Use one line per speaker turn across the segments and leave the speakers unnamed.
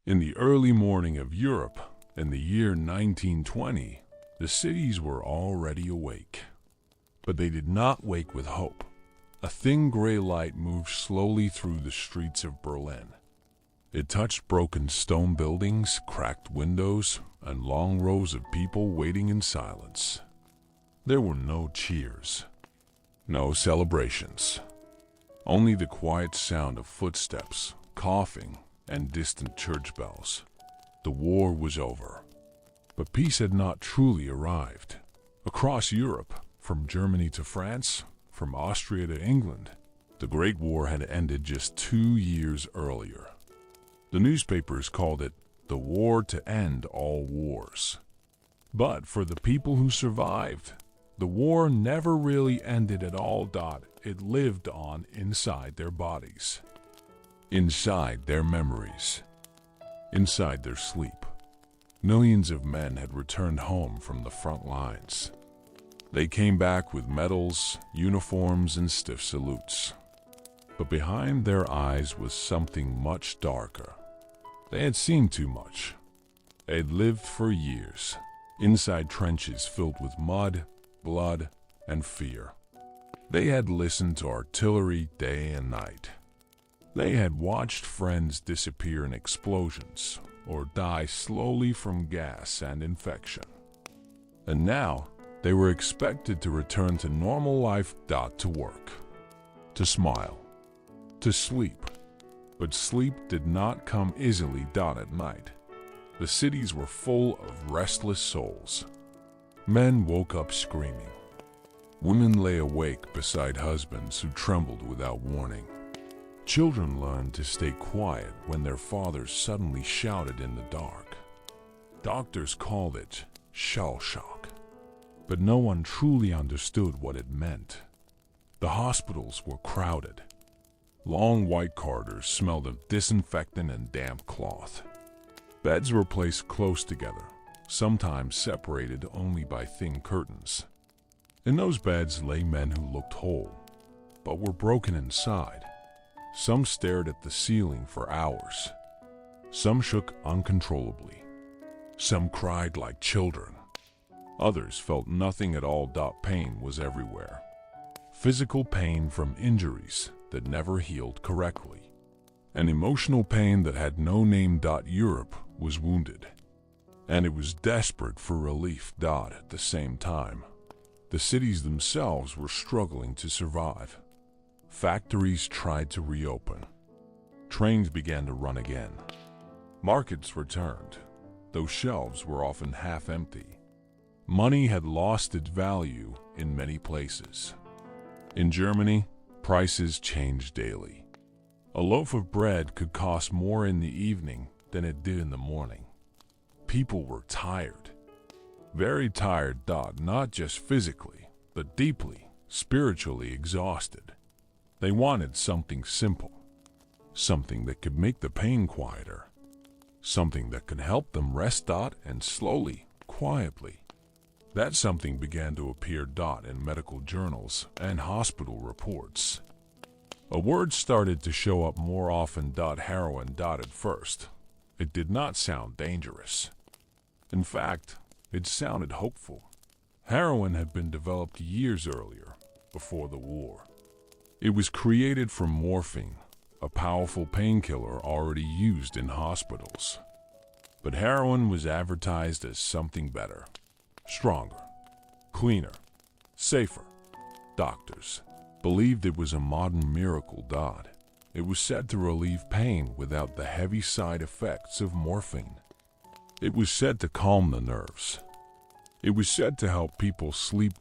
In the early morning of Europe, in the year 1920, the cities were already awake. But they did not wake with hope. A thin gray light moved slowly through the streets of Berlin. It touched broken stone buildings, cracked windows, and long rows of people waiting in silence. There were no cheers, no celebrations, only the quiet sound of footsteps, coughing, and distant church bells. The war was over. But peace had not truly arrived. Across Europe, from Germany to France, from Austria to England, the Great War had ended just 2 years earlier. The newspapers called it the war to end all wars. But for the people who survived, the war never really ended at all. It lived on inside their bodies, inside their memories, inside their sleep. Millions of men had returned home from the front lines. They came back with medals, uniforms, and stiff salutes. But behind their eyes was something much darker. They had seen too much. They had lived for years, inside trenches filled with mud, blood, and fear. They had listened to artillery day and night. They had watched friends disappear in explosions or die slowly from gas and infection. And now, they were expected to return to normal life. To work, to smile, to sleep. But sleep did not come easily. At night, the cities were full of restless souls. Men woke up screaming. Women lay awake beside husbands who trembled without warning. Children learned to stay quiet when their fathers suddenly shouted in the dark. Doctors called it shell shock. But no one truly understood what it meant. The hospitals were crowded. Long white corridors smelled of disinfectant and damp cloth. Beds were placed close together, sometimes separated only by thin curtains. In those beds lay men who looked whole, but were broken inside. Some stared at the ceiling for hours. Some shook uncontrollably. Some cried like children. Others felt nothing at all. Pain was everywhere. Physical pain from injuries that never healed correctly. And emotional pain that had no name. Europe was wounded. And it was desperate for relief. At the same time, the cities themselves were struggling to survive. Factories tried to reopen. Trains began to run again. Markets returned, though shelves were often half empty. Money had lost its value in many places. In Germany, prices changed daily. A loaf of bread could cost more in the evening than it did in the morning. People were tired. Very tired. Not just physically, but deeply, spiritually exhausted. They wanted something simple. Something that could make the pain quieter. Something that could help them rest. And slowly, quietly, that something began to appear. In medical journals and hospital reports. A word started to show up more often. Heroin. At first, it did not sound dangerous. In fact, it sounded hopeful. Heroin had been developed years earlier, before the war. It was created from morphine, a powerful painkiller already used in hospitals. But heroin was advertised as something better, stronger, cleaner, safer. Doctors believed it was a modern miracle. It was said to relieve pain without the heavy side effects of morphine. It was said to calm the nerves. It was said to help people sleep.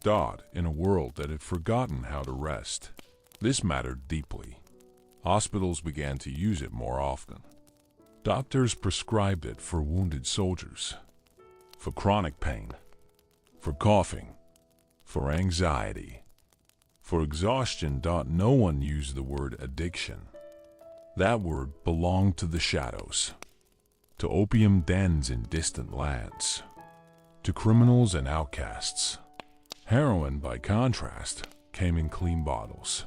In a world that had forgotten how to rest. This mattered deeply. Hospitals began to use it more often. Doctors prescribed it for wounded soldiers, for chronic pain, for coughing, for anxiety, for exhaustion. No one used the word addiction. That word belonged to the shadows, to opium dens in distant lands, to criminals and outcasts. Heroin, by contrast, came in clean bottles,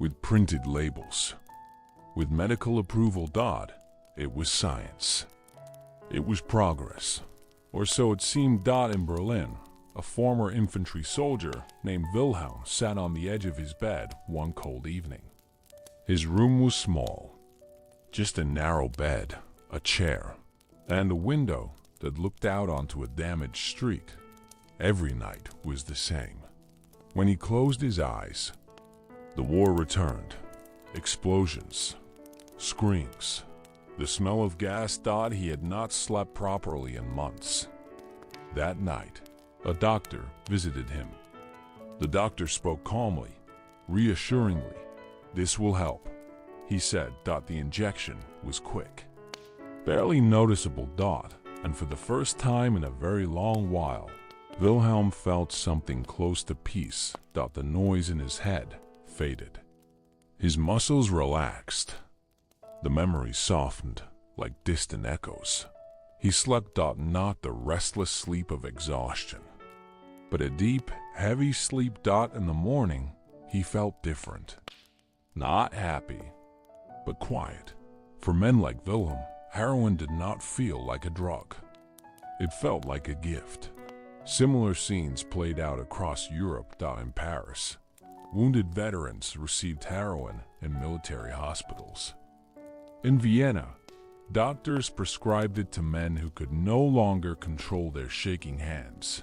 with printed labels, with medical approval. it was science. It was progress. Or so it seemed. In Berlin, a former infantry soldier named Wilhelm sat on the edge of his bed one cold evening. His room was small, just a narrow bed, a chair, and a window that looked out onto a damaged street. Every night was the same. When he closed his eyes, the war returned. Explosions, screams, the smell of gas. He had not slept properly in months. That night, a doctor visited him. The doctor spoke calmly, reassuringly. "This will help," he said. The injection was quick, barely noticeable. And for the first time in a very long while, Wilhelm felt something close to peace. The noise in his head faded. His muscles relaxed. The memories softened like distant echoes. He slept. Not the restless sleep of exhaustion, but a deep, heavy sleep. In the morning, he felt different. Not happy, but quiet. For men like Wilhelm, heroin did not feel like a drug. It felt like a gift. Similar scenes played out across Europe. In Paris, wounded veterans received heroin in military hospitals. In Vienna, doctors prescribed it to men who could no longer control their shaking hands.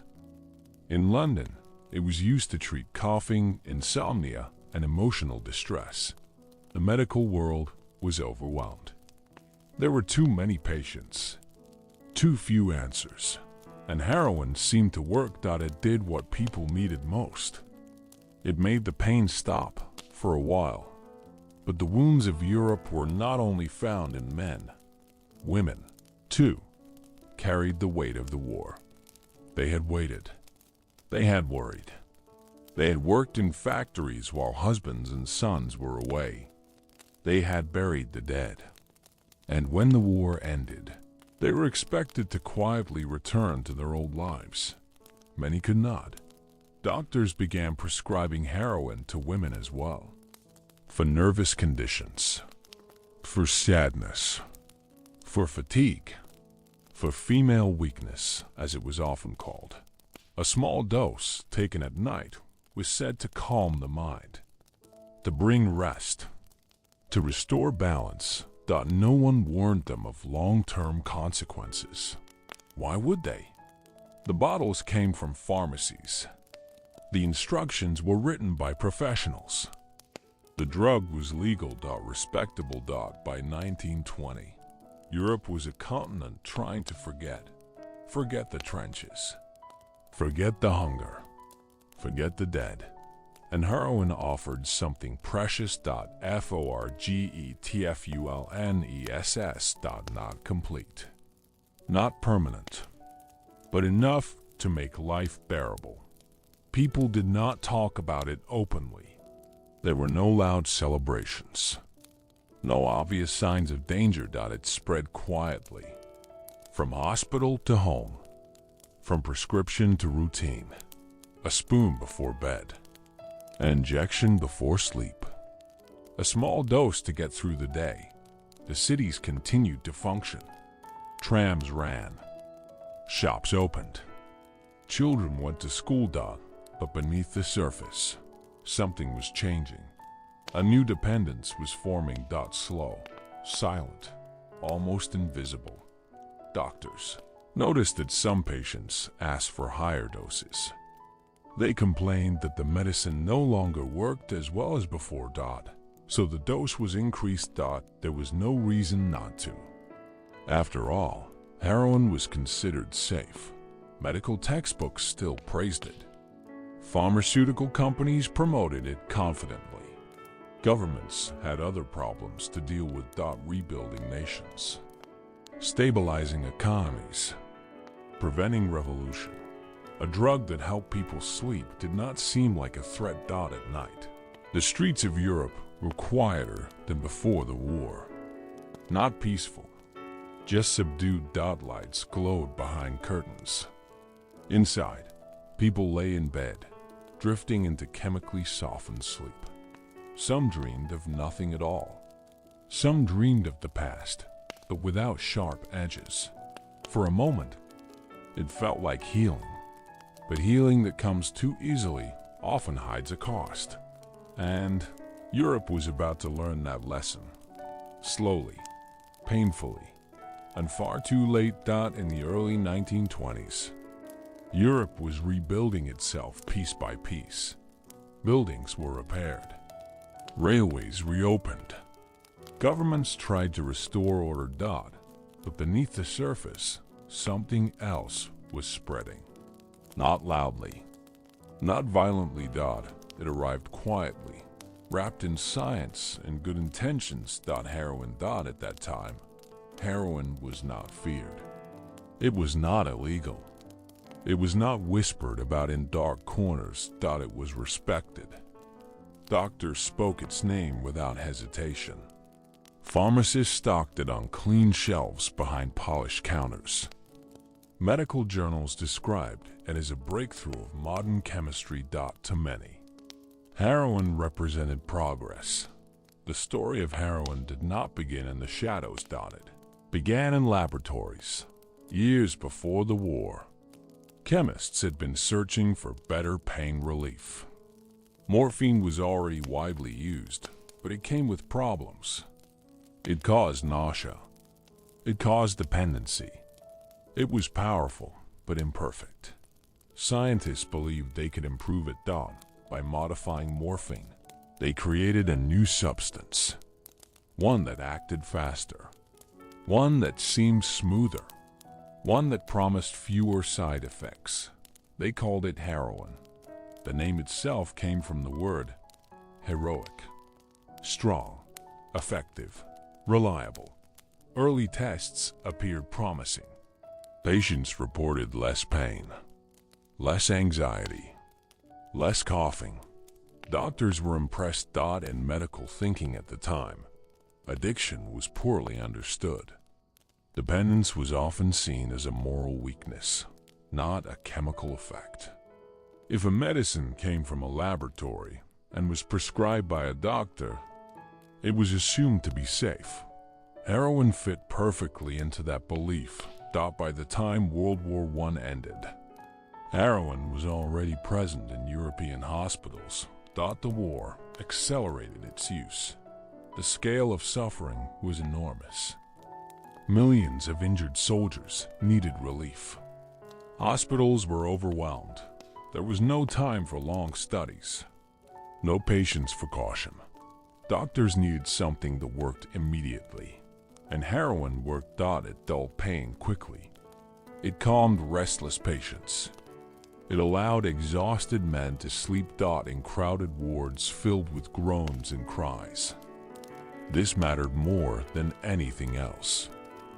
In London, it was used to treat coughing, insomnia, and emotional distress. The medical world was overwhelmed. There were too many patients, too few answers, and heroin seemed to work. It did what people needed most. It made the pain stop for a while. But the wounds of Europe were not only found in men. Women, too, carried the weight of the war. They had waited. They had worried. They had worked in factories while husbands and sons were away. They had buried the dead. And when the war ended, they were expected to quietly return to their old lives. Many could not. Doctors began prescribing heroin to women as well. For nervous conditions, for sadness, for fatigue, for female weakness, as it was often called. A small dose taken at night was said to calm the mind, to bring rest, to restore balance. No one warned them of long-term consequences. Why would they? The bottles came from pharmacies. The instructions were written by professionals. The drug was legal. Respectable. By 1920, Europe was a continent trying to forget. Forget the trenches. Forget the hunger. Forget the dead. And heroin offered something precious. Forgetfulness. Not complete. Not permanent. But enough to make life bearable. People did not talk about it openly. There were no loud celebrations. No obvious signs of danger. It spread quietly. From hospital to home. From prescription to routine. A spoon before bed. An injection before sleep. A small dose to get through the day. The cities continued to function. Trams ran. Shops opened. Children went to school. But beneath the surface, something was changing. A new dependence was forming. Slow, silent, almost invisible. Doctors noticed that some patients asked for higher doses. They complained that the medicine no longer worked as well as before. So the dose was increased. There was no reason not to. After all, heroin was considered safe. Medical textbooks still praised it. Pharmaceutical companies promoted it confidently. Governments had other problems to deal with. Rebuilding nations, stabilizing economies, preventing revolution. A drug that helped people sleep did not seem like a threat. At night, the streets of Europe were quieter than before the war. Not peaceful, just subdued. Lights glowed behind curtains. Inside, people lay in bed, drifting into chemically softened sleep. Some dreamed of nothing at all. Some dreamed of the past, but without sharp edges. For a moment, it felt like healing, but healing that comes too easily often hides a cost. And Europe was about to learn that lesson. Slowly, painfully, and far too late. In the early 1920s, Europe was rebuilding itself piece by piece. Buildings were repaired. Railways reopened. Governments tried to restore order. But beneath the surface, something else was spreading. Not loudly, not violently. It arrived quietly, wrapped in science and good intentions. Heroin. At that time, heroin was not feared. It was not illegal. It was not whispered about in dark corners. It was respected. Doctors spoke its name without hesitation. Pharmacists stocked it on clean shelves behind polished counters. Medical journals described it as a breakthrough of modern chemistry. To many, heroin represented progress. The story of heroin did not begin in the shadows. It began in laboratories, years before the war. Chemists had been searching for better pain relief. Morphine was already widely used, but it came with problems. It caused nausea. It caused dependency. It was powerful, but imperfect. Scientists believed they could improve it. By modifying morphine, they created a new substance. One that acted faster. One that seemed smoother. One that promised fewer side effects. They called it heroin. The name itself came from the word heroic. Strong, effective, reliable. Early tests appeared promising. Patients reported less pain, less anxiety, less coughing. Doctors were impressed. In medical thinking at the time, addiction was poorly understood. Dependence was often seen as a moral weakness, not a chemical effect. If a medicine came from a laboratory and was prescribed by a doctor, it was assumed to be safe. Heroin fit perfectly into that belief. By the time World War I ended, heroin was already present in European hospitals. The war accelerated its use. The scale of suffering was enormous. Millions of injured soldiers needed relief. Hospitals were overwhelmed. There was no time for long studies, no patience for caution. Doctors needed something that worked immediately, and heroin worked. It dulled pain quickly. It calmed restless patients. It allowed exhausted men to sleep. In crowded wards filled with groans and cries. This mattered more than anything else.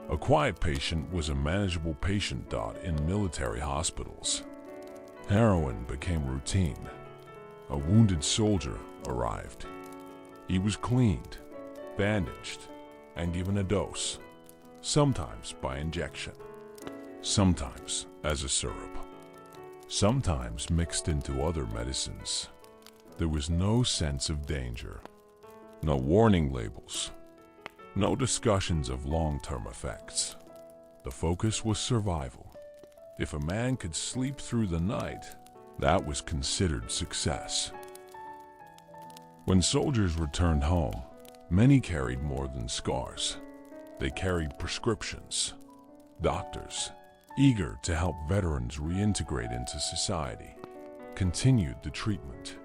A quiet patient was a manageable patient. In military hospitals, heroin became routine. A wounded soldier arrived. He was cleaned, bandaged, and given a dose, sometimes by injection, sometimes as a syrup, sometimes mixed into other medicines. There was no sense of danger, no warning labels, no discussions of long-term effects. The focus was survival. If a man could sleep through the night, that was considered success. When soldiers returned home, many carried more than scars. They carried prescriptions. Doctors, eager to help veterans reintegrate into society, continued the treatment.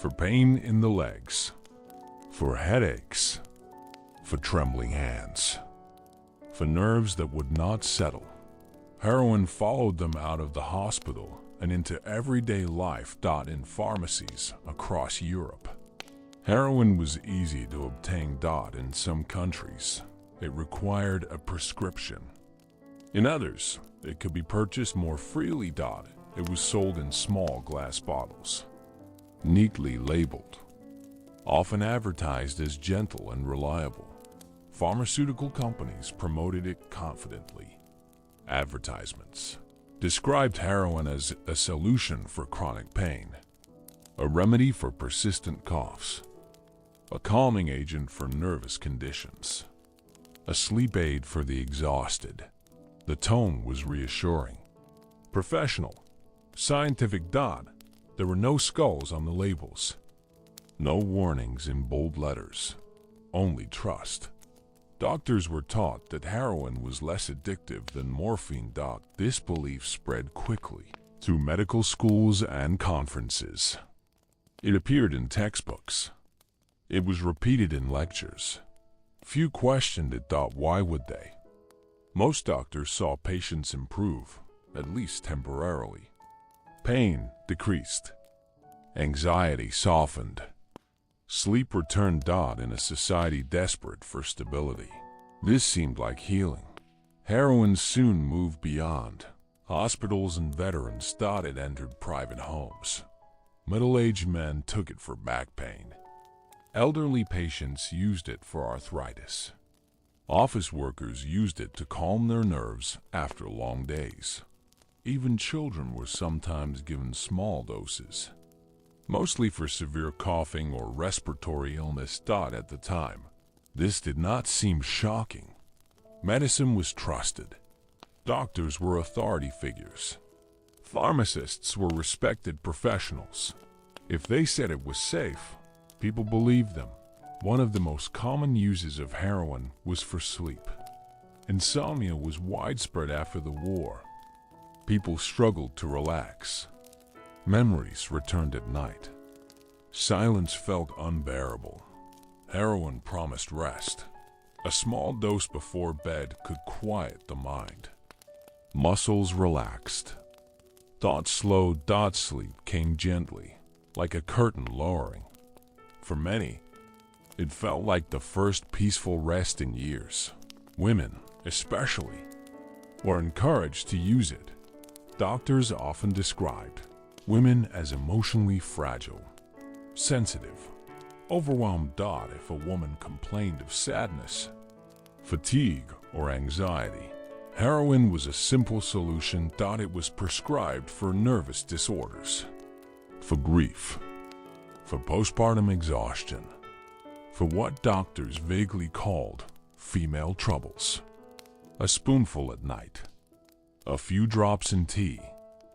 For pain in the legs, for headaches, for trembling hands, for nerves that would not settle, heroin followed them out of the hospital and into everyday life. In pharmacies across Europe, heroin was easy to obtain. In some countries, it required a prescription. In others, it could be purchased more freely. It was sold in small glass bottles, neatly labeled, often advertised as gentle and reliable. Pharmaceutical companies promoted it confidently. Advertisements described heroin as a solution for chronic pain, a remedy for persistent coughs, a calming agent for nervous conditions, a sleep aid for the exhausted. The tone was reassuring. Professional, scientific. There were no skulls on the labels. No warnings in bold letters. Only trust. Doctors were taught that heroin was less addictive than morphine. This belief spread quickly through medical schools and conferences. It appeared in textbooks. It was repeated in lectures. Few questioned it. Why would they? Most doctors saw patients improve, at least temporarily. Pain decreased. Anxiety softened. Sleep returned. In a society desperate for stability, this seemed like healing. Heroin soon moved beyond hospitals and veterans. It entered private homes. Middle-aged men took it for back pain. Elderly patients used it for arthritis. Office workers used it to calm their nerves after long days. Even children were sometimes given small doses, mostly for severe coughing or respiratory illness. At the time, this did not seem shocking. Medicine was trusted. Doctors were authority figures. Pharmacists were respected professionals. If they said it was safe, people believed them. One of the most common uses of heroin was for sleep. Insomnia was widespread after the war. People struggled to relax. Memories returned at night. Silence felt unbearable. Heroin promised rest. A small dose before bed could quiet the mind. Muscles relaxed. Thoughts slowed. Sleep came gently, like a curtain lowering. For many, it felt like the first peaceful rest in years. Women, especially, were encouraged to use it. Doctors often described women as emotionally fragile, sensitive, overwhelmed. If a woman complained of sadness, fatigue, or anxiety, heroin was a simple solution. It was prescribed for nervous disorders, for grief, for postpartum exhaustion, for what doctors vaguely called female troubles. A spoonful at night, a few drops in tea,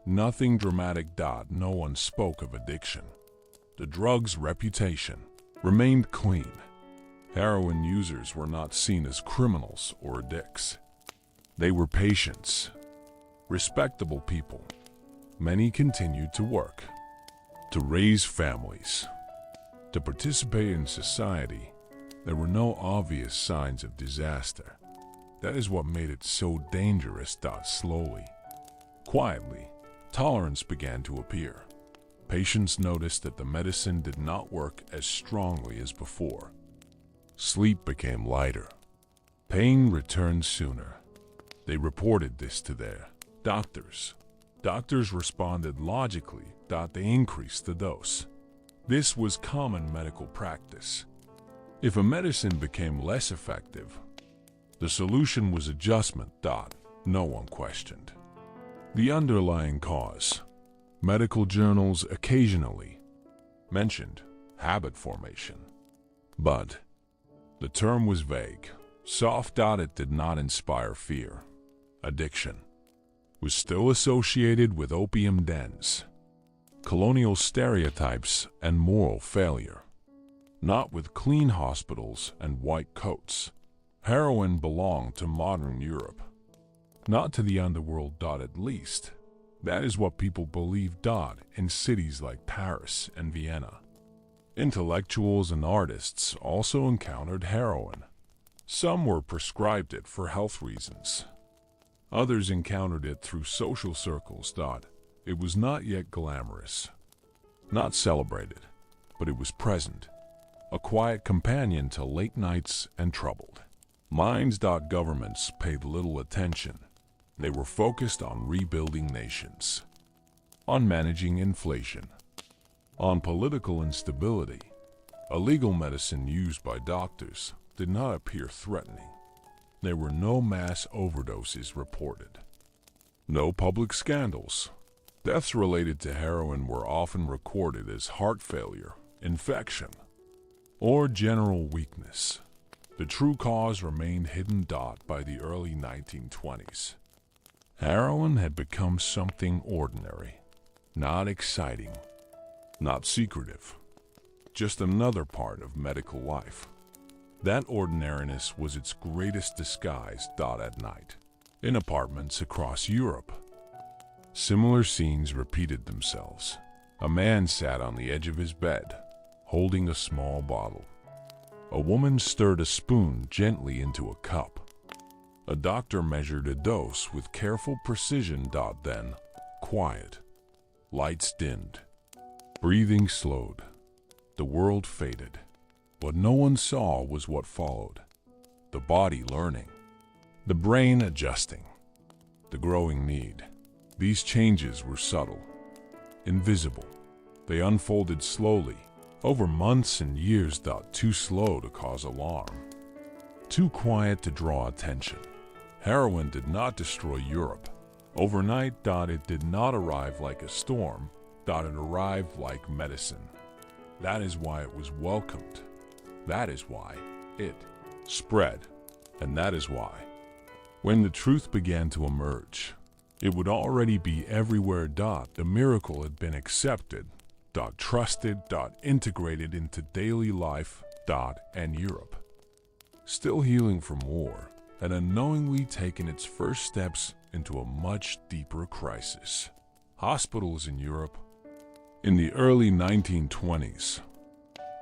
nothing dramatic. No one spoke of addiction. The drug's reputation remained clean. Heroin users were not seen as criminals or addicts. They were patients, respectable people. Many continued to work, to raise families, to participate in society. There were no obvious signs of disaster. That is what made it so dangerous. Slowly, quietly, tolerance began to appear. Patients noticed that the medicine did not work as strongly as before. Sleep became lighter. Pain returned sooner. They reported this to their doctors. Doctors responded logically. They increased the dose. This was common medical practice. If a medicine became less effective, the solution was adjustment. No one questioned the underlying cause. Medical journals occasionally mentioned habit formation, but the term was vague, soft. It did not inspire fear. Addiction was still associated with opium dens, colonial stereotypes, and moral failure, not with clean hospitals and white coats. Heroin belonged to modern Europe, not to the underworld. At least, that is what people believed. In cities like Paris and Vienna, intellectuals and artists also encountered heroin. Some were prescribed it for health reasons. Others encountered it through social circles. It was not yet glamorous, not celebrated, but it was present, a quiet companion to late nights and troubled minds. Governments paid little attention. They were focused on rebuilding nations, on managing inflation, on political instability. Illegal medicine used by doctors did not appear threatening. There were no mass overdoses reported, no public scandals. Deaths related to heroin were often recorded as heart failure, infection, or general weakness. The true cause remained hidden. By the early 1920s, heroin had become something ordinary, not exciting, not secretive, just another part of medical life. That ordinariness was its greatest disguise. At night, in apartments across Europe, similar scenes repeated themselves. A man sat on the edge of his bed, holding a small bottle. A woman stirred a spoon gently into a cup. A doctor measured a dose with careful precision. Then, quiet. Lights dimmed. Breathing slowed. The world faded. What no one saw was what followed. The body learning. The brain adjusting. The growing need. These changes were subtle, invisible. They unfolded slowly, over months and years. Too slow to cause alarm. Too quiet to draw attention. Heroin did not destroy Europe. Overnight. It did not arrive like a storm. It arrived like medicine. That is why it was welcomed. That is why it spread. And that is why, when the truth began to emerge, it would already be everywhere. The miracle had been accepted, trusted, integrated into daily life. And Europe, still healing from war, had unknowingly taken its first steps into a much deeper crisis. Hospitals in Europe in the early 1920s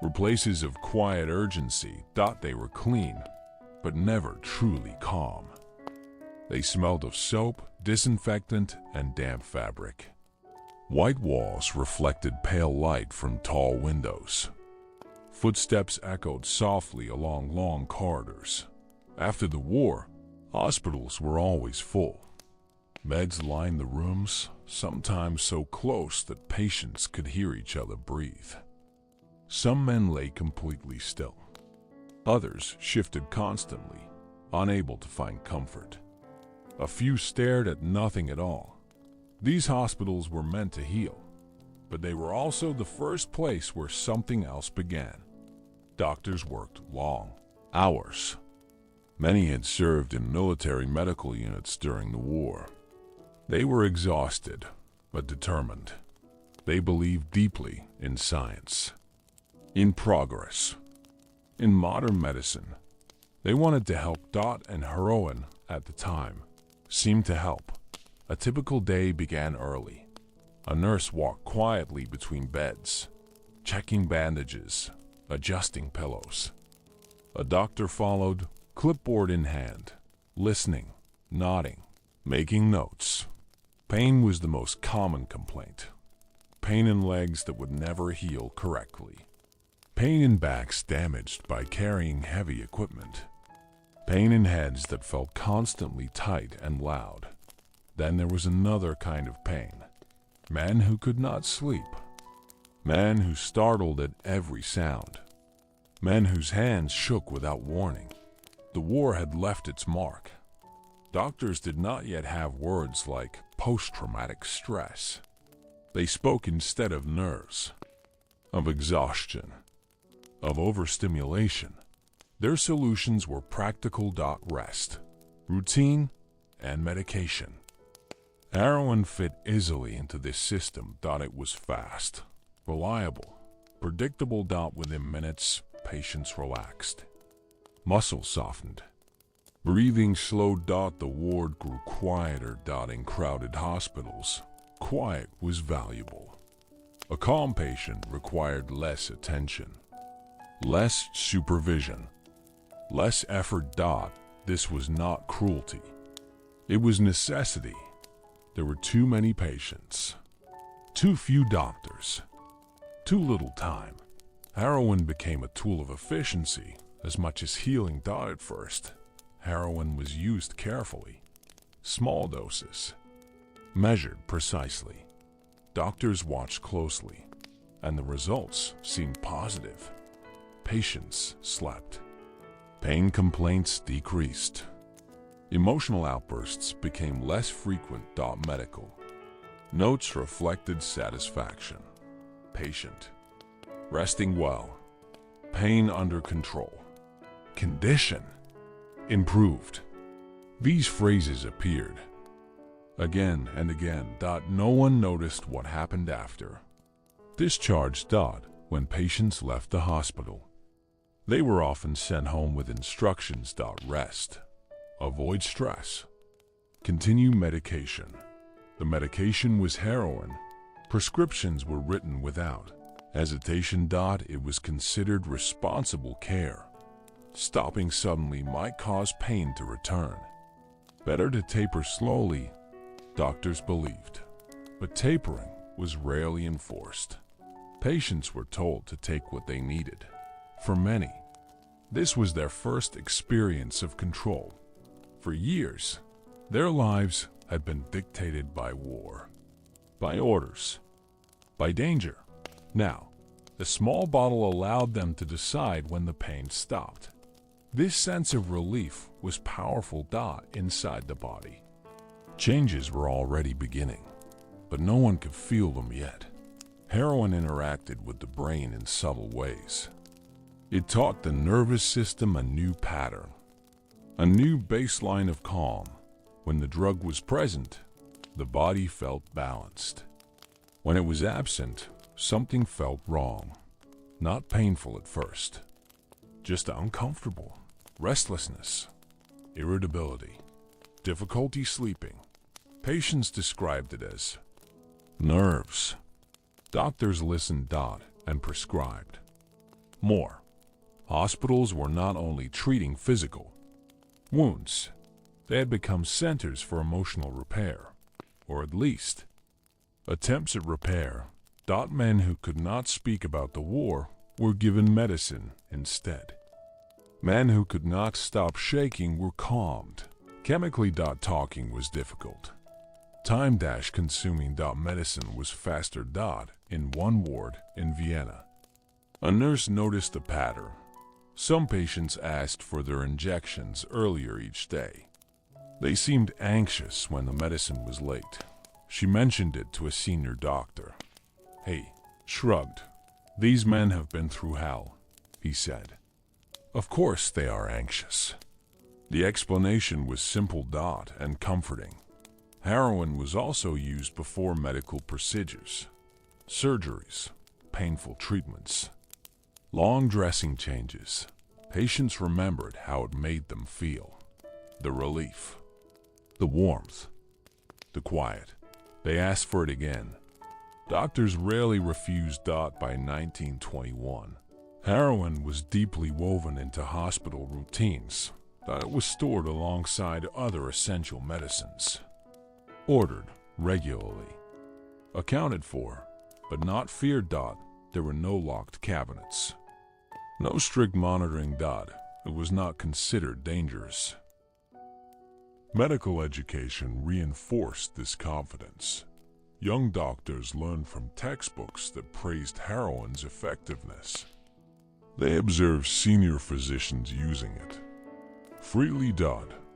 were places of quiet urgency. They were clean, but never truly calm. They smelled of soap, disinfectant, and damp fabric. White walls reflected pale light from tall windows. Footsteps echoed softly along long corridors. After the war, hospitals were always full. Beds lined the rooms, sometimes so close that patients could hear each other breathe. Some men lay completely still. Others shifted constantly, unable to find comfort. A few stared at nothing at all. These hospitals were meant to heal, but they were also the first place where something else began. Doctors worked long hours. Many had served in military medical units during the war. They were exhausted, but determined. They believed deeply in science, in progress, in modern medicine. They wanted to help. And heroin, at the time, seemed to help. A typical day began early. A nurse walked quietly between beds, checking bandages, adjusting pillows. A doctor followed, clipboard in hand, listening, nodding, making notes. Pain was the most common complaint. Pain in legs that would never heal correctly. Pain in backs damaged by carrying heavy equipment. Pain in heads that felt constantly tight and loud. Then there was another kind of pain. Men who could not sleep. Men who startled at every sound. Men whose hands shook without warning. The war had left its mark. Doctors did not yet have words like post-traumatic stress. They spoke instead of nerves, of exhaustion, of overstimulation. Their solutions were practical. Rest, routine, and medication. Heroin fit easily into this system. It was fast, reliable, predictable. Within minutes, patients relaxed. Muscles softened. Breathing slowed. The ward grew quieter. In crowded hospitals, quiet was valuable. A calm patient required less attention, less supervision, less effort. This was not cruelty. It was necessity. There were too many patients, too few doctors, too little time. Heroin became a tool of efficiency as much as healing. At first, heroin was used carefully, small doses, measured precisely. Doctors watched closely, and the results seemed positive. Patients slept. Pain complaints decreased. Emotional outbursts became less frequent. Medical notes reflected satisfaction. Patient resting well. Pain under control. condition improved. These phrases appeared again and again. No one noticed what happened after. Discharge. When patients left the hospital, they were often sent home with instructions. Rest, avoid stress, continue medication. The medication was heroin. Prescriptions were written without hesitation. It was considered responsible care. Stopping suddenly might cause pain to return. Better to taper slowly, doctors believed. But tapering was rarely enforced. Patients were told to take what they needed. For many, this was their first experience of control. For years, their lives had been dictated by war, by orders, by danger. Now, the small bottle allowed them to decide when the pain stopped. This sense of relief was powerful. Inside the body, changes were already beginning, but no one could feel them yet. Heroin interacted with the brain in subtle ways. It taught the nervous system a new pattern, a new baseline of calm. When the drug was present, the body felt balanced. When it was absent, something felt wrong. Not painful at first, just uncomfortable. Restlessness, irritability, difficulty sleeping. Patients described it as nerves. Doctors listened and prescribed more. Hospitals were not only treating physical wounds, they had become centers for emotional repair, or at least attempts at repair. Men who could not speak about the war were given medicine instead. Men who could not stop shaking were calmed. Chemically. Talking was difficult. Time consuming. Medicine was faster. In one ward in Vienna, a nurse noticed a pattern. Some patients asked for their injections earlier each day. They seemed anxious when the medicine was late. She mentioned it to a senior doctor. He shrugged. These men have been through hell, he said. Of course they are anxious. The explanation was simple. And comforting. Heroin was also used before medical procedures, surgeries, painful treatments, long dressing changes. Patients remembered how it made them feel. The relief, the warmth, the quiet. They asked for it again. Doctors rarely refused. By 1921, heroin was deeply woven into hospital routines. It was stored alongside other essential medicines. Ordered regularly. Accounted for, but not feared. There were no locked cabinets. No strict monitoring. It was not considered dangerous. Medical education reinforced this confidence. Young doctors learned from textbooks that praised heroin's effectiveness. They observed senior physicians using it freely.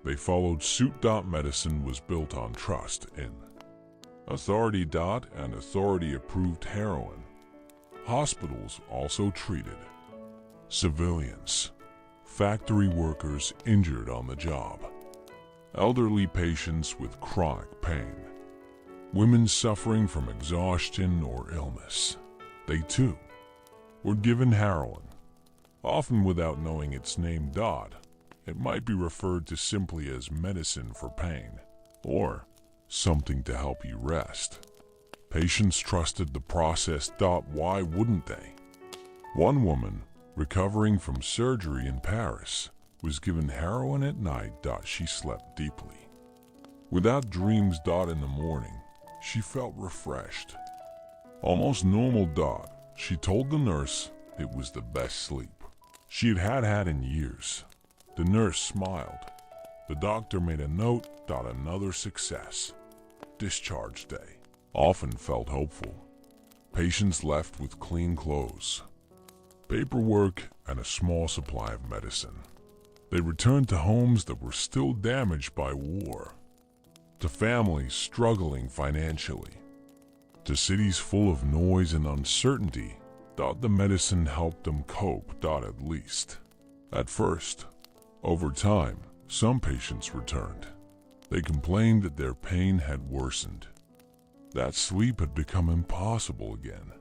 They followed suit. Medicine was built on trust in authority. And authority approved heroin. Hospitals also treated civilians, factory workers injured on the job, elderly patients with chronic pain, women suffering from exhaustion or illness. They too were given heroin, often without knowing its name. It might be referred to simply as medicine for pain, or something to help you rest. Patients trusted the process. Why wouldn't they? One woman, recovering from surgery in Paris, was given heroin at night. She slept deeply. Without dreams. In the morning, she felt refreshed. Almost normal. She told the nurse it was the best sleep she had in years. The nurse smiled. The doctor made a note. Another success. Discharge day often felt hopeful. Patients left with clean clothes, paperwork, and a small supply of medicine. They returned to homes that were still damaged by war, to families struggling financially, to cities full of noise and uncertainty. The medicine helped them cope. At least At first, over time, some patients returned. They complained that their pain had worsened, that sleep had become impossible again.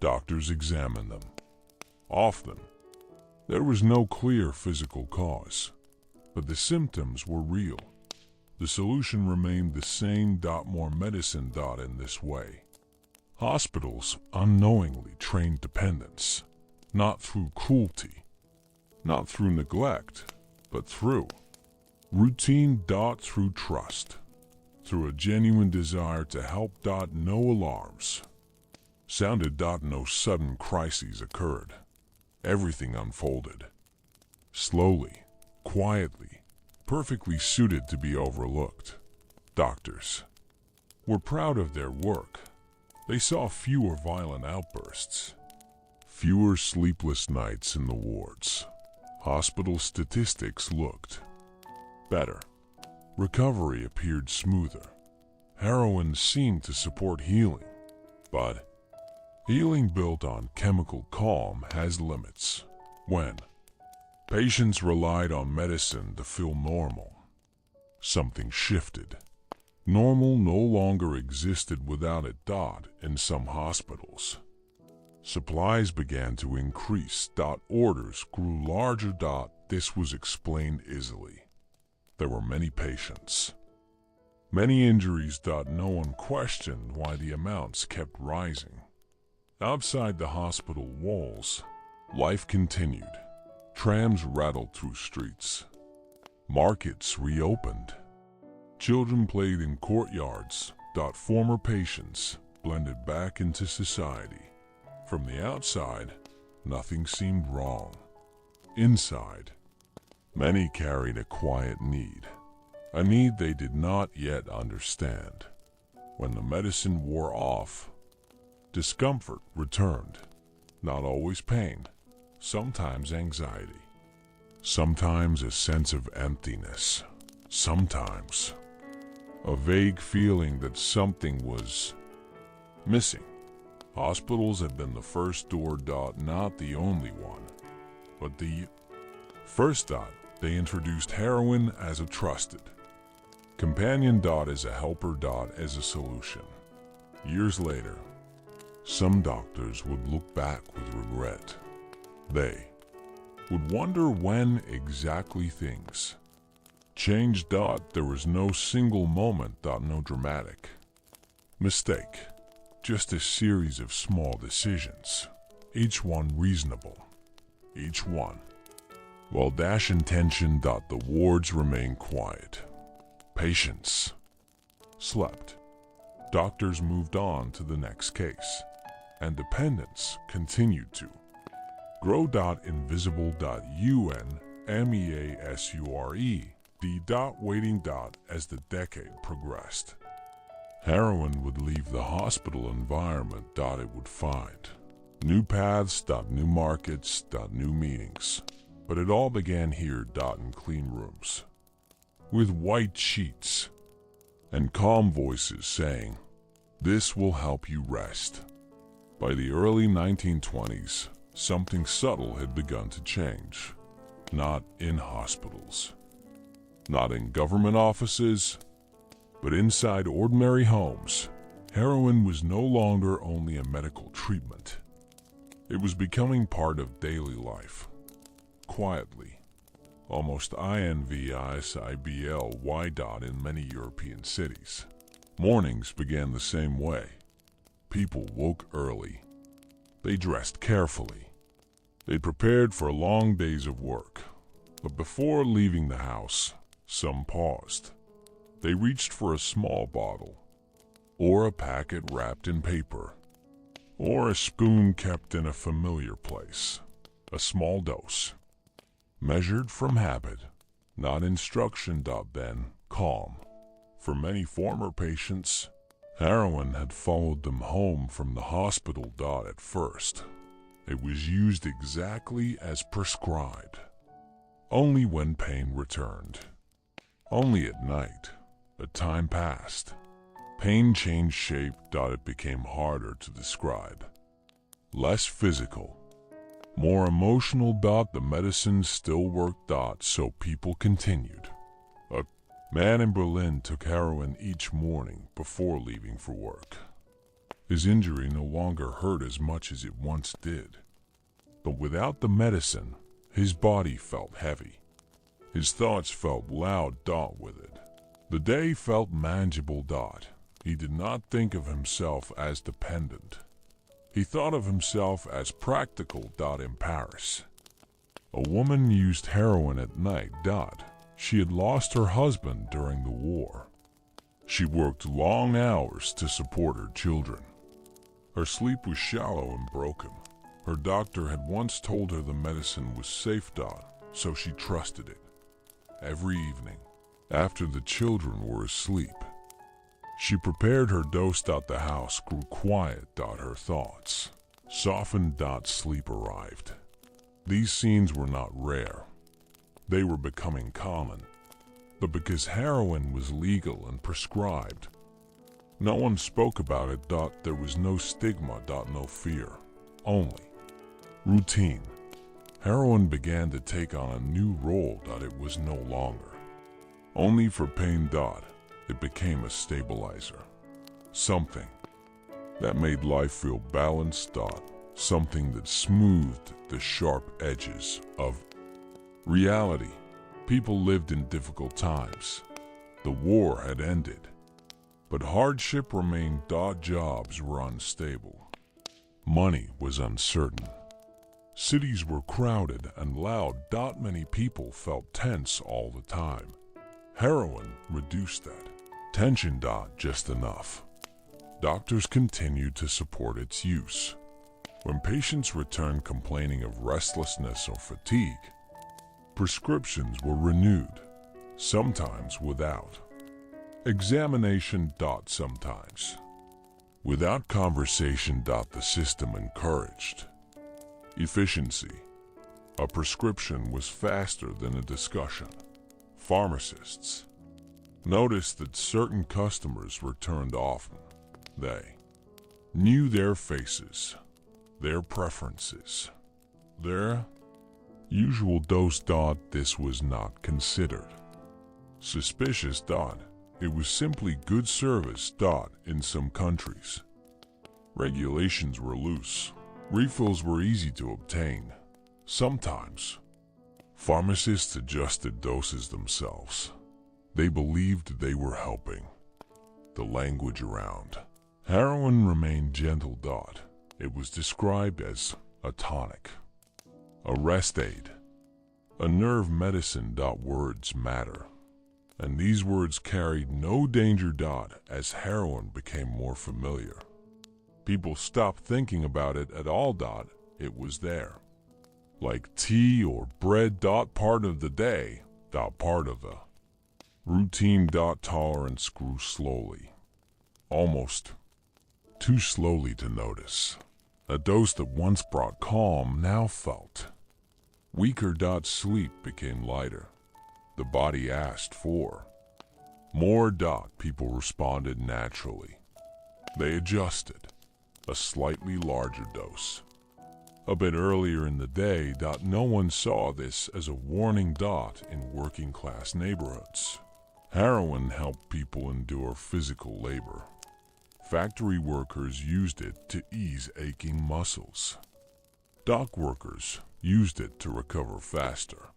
Doctors examined them. Often, there was no clear physical cause, but the symptoms were real. The solution remained the same. More medicine. In this way, hospitals unknowingly trained dependence, not through cruelty, not through neglect, but through routine. Through trust, through a genuine desire to help. No alarms sounded. No sudden crises occurred. Everything unfolded slowly, quietly, perfectly suited to be overlooked. Doctors were proud of their work. They saw fewer violent outbursts, fewer sleepless nights in the wards. Hospital statistics looked better. Recovery appeared smoother. Heroin seemed to support healing, but healing built on chemical calm has limits. When patients relied on medicine to feel normal, something shifted. Normal no longer existed without it. In some hospitals, supplies began to increase. Orders grew larger. This was explained easily. There were many patients, many injuries. No one questioned why the amounts kept rising. Outside the hospital walls, life continued. Trams rattled through streets. Markets reopened. Children played in courtyards. Former patients blended back into society. From the outside, nothing seemed wrong. Inside, many carried a quiet need, a need they did not yet understand. When the medicine wore off, discomfort returned. Not always pain, sometimes anxiety, sometimes a sense of emptiness, sometimes a vague feeling that something was missing. Hospitals had been the first door. Not the only one, but the first. They introduced heroin as a trusted companion. As a helper. As a solution. Years later, some doctors would look back with regret. They would wonder when exactly things changed. There was no single moment. No dramatic mistake, just a series of small decisions, each one reasonable, each one well intentioned. The wards remained quiet. Patients slept. Doctors moved on to the next case, and dependence continued to grow. Invisible. UNMEASURE. Waiting. As the decade progressed, heroin would leave the hospital environment. It would find new paths. New markets. New meanings. But it all began here. In clean rooms, with white sheets and calm voices saying, "This will help you rest." By the early 1920s, something subtle had begun to change. Not in hospitals, not in government offices, but inside ordinary homes. Heroin was no longer only a medical treatment. It was becoming part of daily life. Quietly, almost invisible. In many European cities, mornings began the same way. People woke early. They dressed carefully. They prepared for long days of work. But before leaving the house, some paused. They reached for a small bottle, or a packet wrapped in paper, or a spoon kept in a familiar place. A small dose, measured from habit, not instruction. Then, calm. For many former patients, heroin had followed them home from the hospital. At first, it was used exactly as prescribed. Only when pain returned. Only at night. But time passed. Pain changed shape. It became harder to describe. Less physical, More emotional. The medicine still worked. So people continued. A man in Berlin took heroin each morning before leaving for work. His injury no longer hurt as much as it once did. But without the medicine, his body felt heavy. His thoughts felt loud. With it, the day felt manageable. He did not think of himself as dependent. He thought of himself as practical. In Paris, a woman used heroin at night. She had lost her husband during the war. She worked long hours to support her children. Her sleep was shallow and broken. Her doctor had once told her the medicine was safe. So she trusted it. Every evening, after the children were asleep, she prepared her dose. The house grew quiet. Her thoughts softened. Sleep arrived. These scenes were not rare. They were becoming common. But because heroin was legal and prescribed, no one spoke about it. There was no stigma. No fear. Only routine. Heroin began to take on a new role. It was no longer only for pain. It became a stabilizer. Something that made life feel balanced. Something that smoothed the sharp edges of reality. People lived in difficult times. The war had ended, but hardship remained. Jobs were unstable. Money was uncertain. Cities were crowded and loud. Many people felt tense all the time. Heroin reduced that tension. Just enough. Doctors continued to support its use. When patients returned complaining of restlessness or fatigue, prescriptions were renewed, sometimes without examination. Sometimes without conversation. The system encouraged efficiency. A prescription was faster than a discussion. Pharmacists noticed that certain customers returned often. They knew their faces, their preferences, their usual dose. This was not considered suspicious. It was simply good service. In some countries, regulations were loose. Refills were easy to obtain. Sometimes, pharmacists adjusted doses themselves. They believed they were helping. The language around heroin remained gentle. It was described as a tonic, a rest aid, a nerve medicine. Words matter. And these words carried no danger. As heroin became more familiar, people stopped thinking about it at all. It was there, like tea or bread. Part of the day. Part of the routine. Tolerance grew slowly, almost too slowly to notice. A dose that once brought calm now felt weaker. Sleep became lighter. The body asked for more. People responded naturally. They adjusted. A slightly larger dose. A bit earlier in the day. No one saw this as a warning. In working class neighborhoods, heroin helped people endure physical labor. Factory workers used it to ease aching muscles. Dock workers used it to recover faster.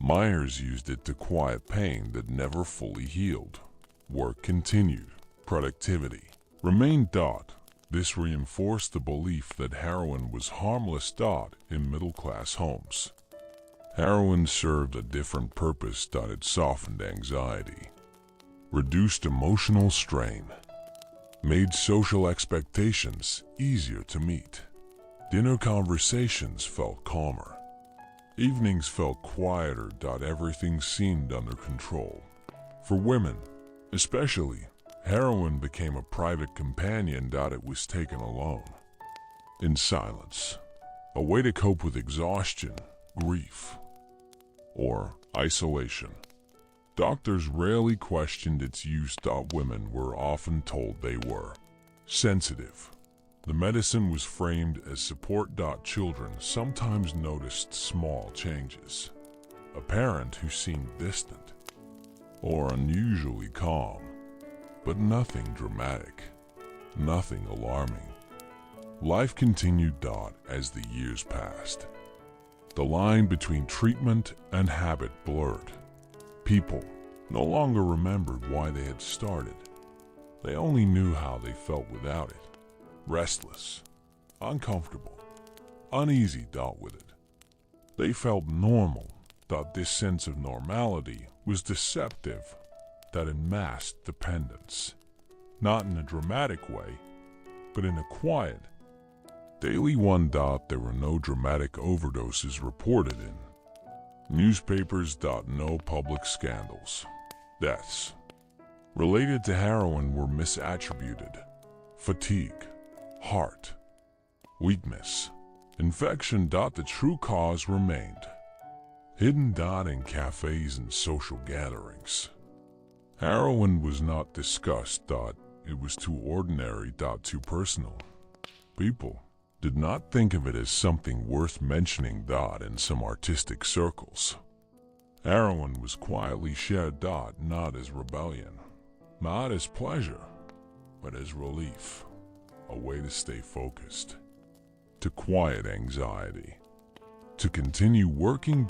Miners used it to quiet pain that never fully healed. Work continued. Productivity remained. This reinforced the belief that heroin was harmless. In middle-class homes, heroin served a different purpose. It softened anxiety, reduced emotional strain, made social expectations easier to meet. Dinner conversations felt calmer. Evenings felt quieter. Everything seemed under control. For women, especially, heroin became a private companion. It was taken alone, in silence, a way to cope with exhaustion, grief, or isolation. Doctors rarely questioned its use. Women were often told they were sensitive, The medicine was framed as support. Children sometimes noticed small changes. A parent who seemed distant or unusually calm, but nothing dramatic, nothing alarming. Life continued. As the years passed. The line between treatment and habit blurred. People no longer remembered why they had started. They only knew how they felt without it. Restless, uncomfortable, uneasy. With it. They felt normal. This sense of normality was deceptive. It masked dependence. Not in a dramatic way, but in a quiet, daily one. There were no dramatic overdoses reported in newspapers. No public scandals. Deaths related to heroin were misattributed. Fatigue, heart, weakness, infection. The true cause remained hidden. In cafes and social gatherings. Heroin was not discussed. It was too ordinary. Too personal. People did not think of it as something worth mentioning. In some artistic circles, heroin was quietly shared. Not as rebellion, not as pleasure, but as relief. A way to stay focused, to quiet anxiety, to continue working.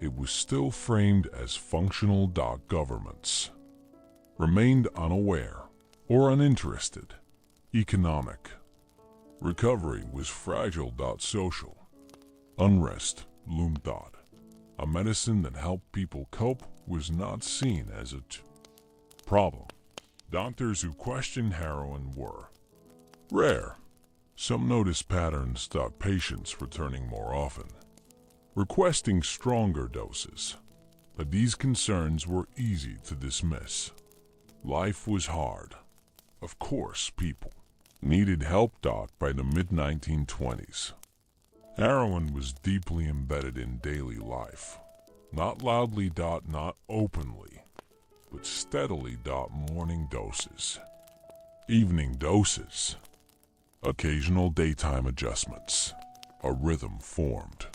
It was still framed as functional. Governments remained unaware or uninterested. Economic recovery was fragile. Social unrest loomed. A medicine that helped people cope was not seen as a problem. Doctors who questioned heroin were rare. Some noticed patterns. Patients returning more often, requesting stronger doses. But these concerns were easy to dismiss. Life was hard. Of course, people needed help. By the mid-1920s, heroin was deeply embedded in daily life. Not loudly. Not openly, but steadily. Morning doses, evening doses, occasional daytime adjustments. A rhythm formed.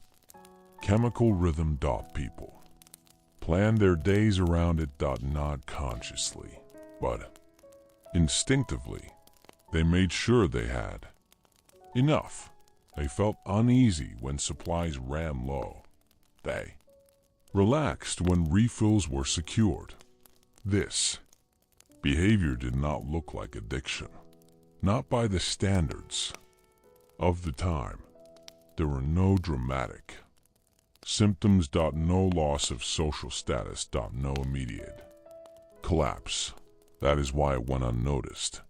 Chemical rhythm. People planned their days around it. Not consciously, but instinctively. They made sure they had enough. They felt uneasy when supplies ran low. They relaxed when refills were secured. This behavior did not look like addiction. Not by the standards of the time. There were no dramatic symptoms. No loss of social status. No immediate collapse. That is why it went unnoticed.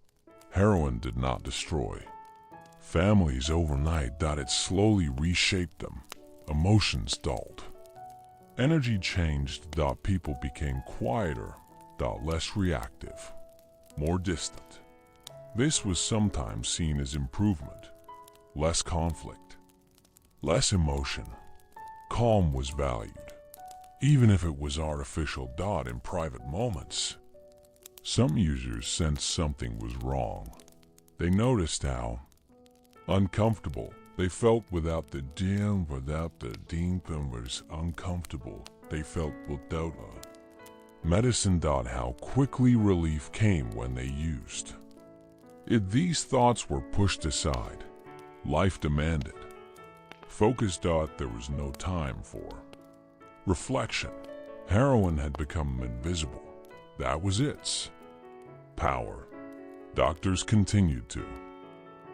Heroin did not destroy families overnight. It slowly reshaped them. Emotions dulled. Energy changed. People became quieter. Less reactive. More distant. This was sometimes seen as improvement. Less conflict. Less emotion. Calm was valued, even if it was artificial. In private moments, some users sensed something was wrong. They noticed how uncomfortable they felt without the deep and was uncomfortable they felt without medicine. How quickly relief came when they used it. These thoughts were pushed aside. Life demanded focus. There was no time for reflection. Heroin had become invisible. That was its power. Doctors continued to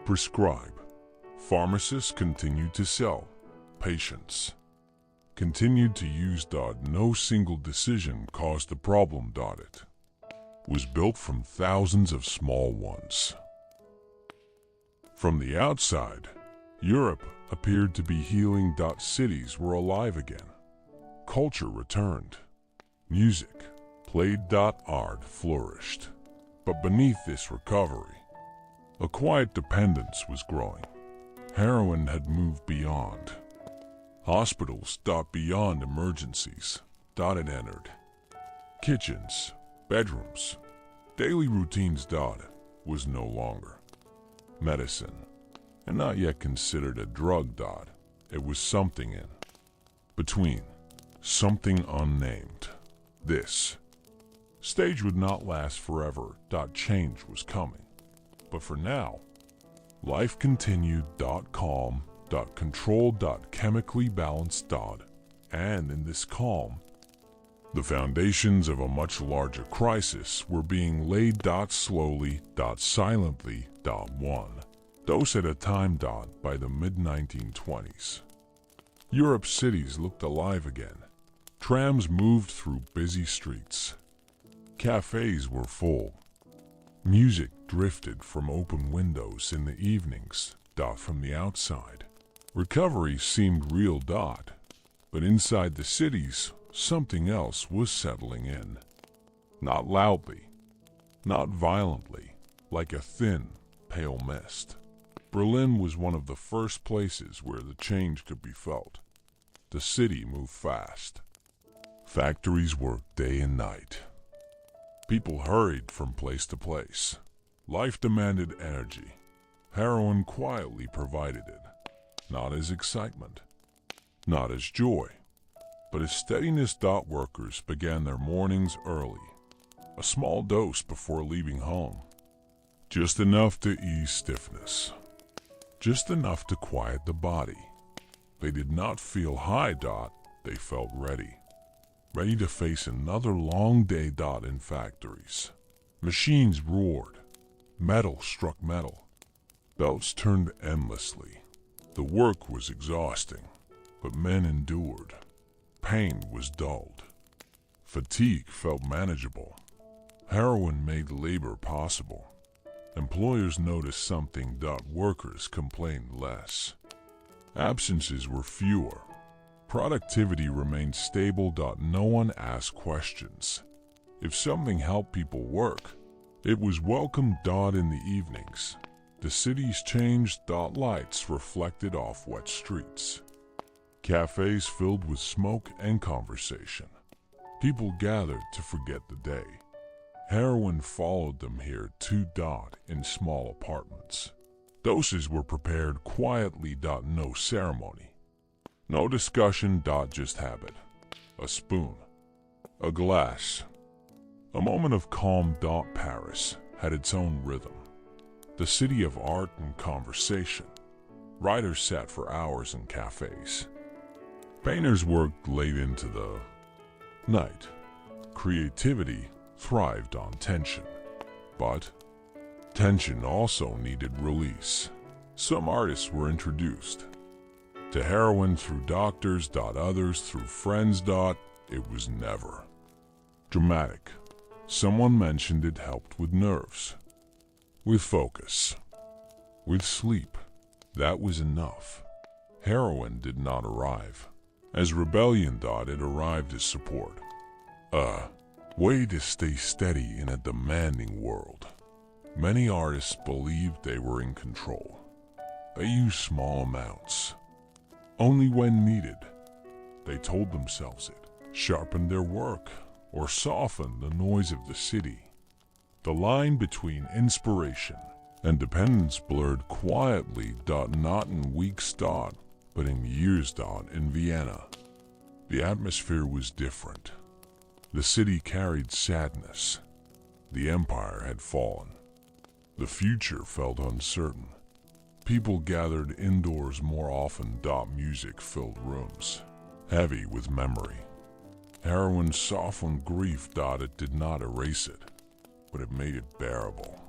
prescribe. Pharmacists continued to sell. Patients continued to use. No single decision caused the problem. It was built from thousands of small ones. From the outside, Europe appeared to be healing. Cities were alive again. Culture returned. Music played. Art flourished. But beneath this recovery, a quiet dependence was growing. Heroin had moved beyond hospitals. Beyond emergencies. It entered kitchens, bedrooms, daily routines. Was no longer medicine, and not yet considered a drug. It was something in between, something unnamed. This stage would not last forever. Change was coming. But for now, life continued. Calm. Controlled. Chemically balanced. And in this calm, the foundations of a much larger crisis were being laid. Slowly. Silently. One dose at a time. By the mid-1920s, Europe's cities looked alive again. Trams moved through busy streets. Cafes were full. Music drifted from open windows in the evenings. From the outside, recovery seemed real. But inside the cities, something else was settling in. Not loudly, not violently, like a thin, pale mist. Berlin was one of the first places where the change could be felt. The city moved fast. Factories worked day and night. People hurried from place to place. Life demanded energy. Heroin quietly provided it. Not as excitement, not as joy, but as steadiness. Workers began their mornings early. A small dose before leaving home. Just enough to ease stiffness. Just enough to quiet the body. They did not feel high. They felt ready. Ready to face another long day. In factories, machines roared. Metal struck metal. Belts turned endlessly. The work was exhausting, but men endured. Pain was dulled. Fatigue felt manageable. Heroin made labor possible. Employers noticed something. Workers complained less. Absences were fewer. Productivity remained stable. No one asked questions. If something helped people work, it was welcomed. In the evenings, the cities changed. Lights reflected off wet streets. Cafes filled with smoke and conversation. People gathered to forget the day. Heroin followed them here too. In small apartments. Doses were prepared quietly. No ceremony. No discussion. Just habit. A spoon. A glass. A moment of calm. Paris had its own rhythm. The city of art and conversation. Writers sat for hours in cafes. Painters worked late into the night. Creativity thrived on tension. But tension also needed release. Some artists were introduced to heroin through doctors. Others through friends. It was never dramatic. Someone mentioned it helped with nerves, with focus, with sleep. That was enough. Heroin did not arrive as rebellion. It arrived as support. A way to stay steady in a demanding world. Many artists believed they were in control. They used small amounts, only when needed. They told themselves it sharpened their work or softened the noise of the city. The line between inspiration and dependence blurred quietly. Not in weeks. But in years. In Vienna, the atmosphere was different. The city carried sadness. The empire had fallen. The future felt uncertain. People gathered indoors more often. Music filled rooms, heavy with memory. Heroin softened grief. It did not erase it, but it made it bearable.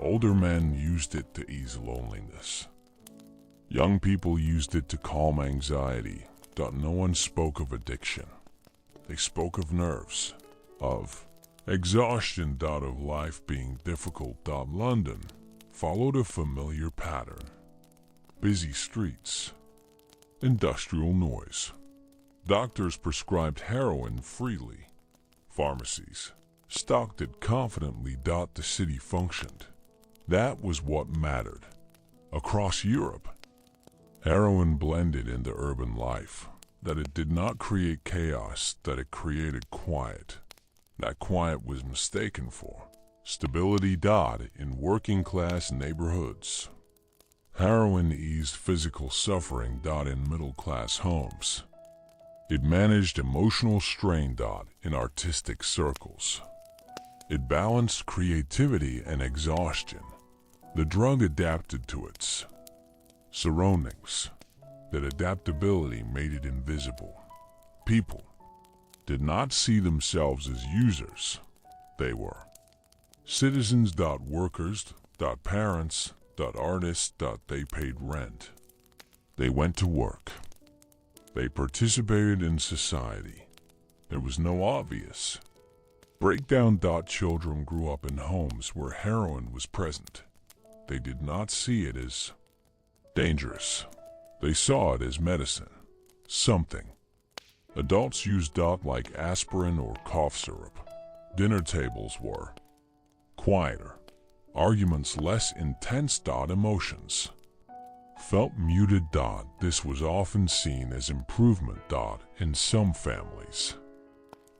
Older men used it to ease loneliness. Young people used it to calm anxiety. No one spoke of addiction. They spoke of nerves, of exhaustion. Of life being difficult. London followed a familiar pattern. Busy streets, industrial noise. Doctors prescribed heroin freely. Pharmacies stocked it confidently. The city functioned. That was what mattered. Across Europe, heroin blended into urban life. It did not create chaos. It created quiet. That quiet was mistaken for Stability dot in working-class neighborhoods. Heroin eased physical suffering dot in middle-class homes. It managed emotional strain dot in artistic circles. It balanced creativity and exhaustion. The drug adapted to its surroundings. That adaptability made it invisible. People did not see themselves as users. They were citizens. Workers. Parents. Artists. They paid rent. They went to work. They participated in society. There was no obvious breakdown. Children grew up in homes where heroin was present. They did not see it as dangerous. They saw it as medicine, something adults used. Like aspirin or cough syrup. Dinner tables were quieter. Arguments less intense. Emotions felt muted. This was often seen as improvement. In some families,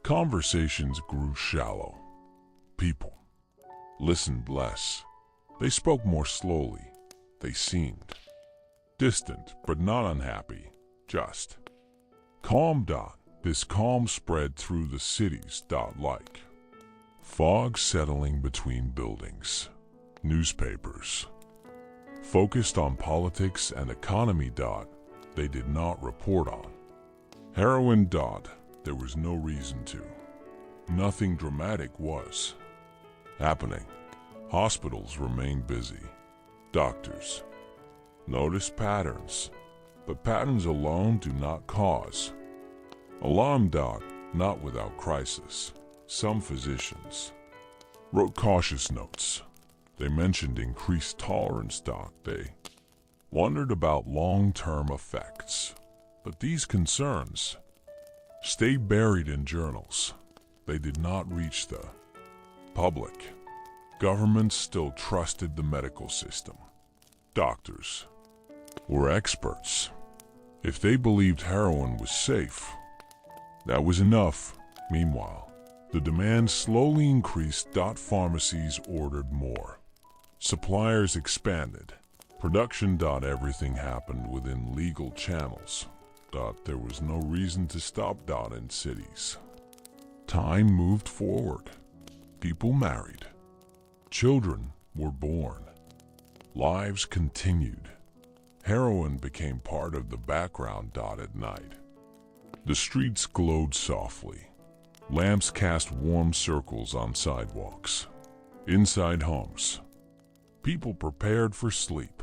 conversations grew shallow. People listened less. They spoke more slowly. They seemed distant, but not unhappy, just calm. This calm spread through the cities. Like fog settling between buildings. Newspapers focused on politics and economy. They did not report on heroin. There was no reason to. Nothing dramatic was happening. Hospitals remained busy. Doctors noticed patterns, but patterns alone do not cause alarm. Not without crisis. Some physicians wrote cautious notes. They mentioned increased tolerance. They wondered about long-term effects, but these concerns stayed buried in journals. They did not reach the public. Governments still trusted the medical system. Doctors were experts. If they believed heroin was safe, that was enough. Meanwhile, the demand slowly increased. Pharmacies ordered more. Suppliers expanded. Production. Everything happened within legal channels. There was no reason to stop. In cities, time moved forward. People married. Children were born. Lives continued. Heroin became part of the background. At night, the streets glowed softly. Lamps cast warm circles on sidewalks. Inside homes, people prepared for sleep.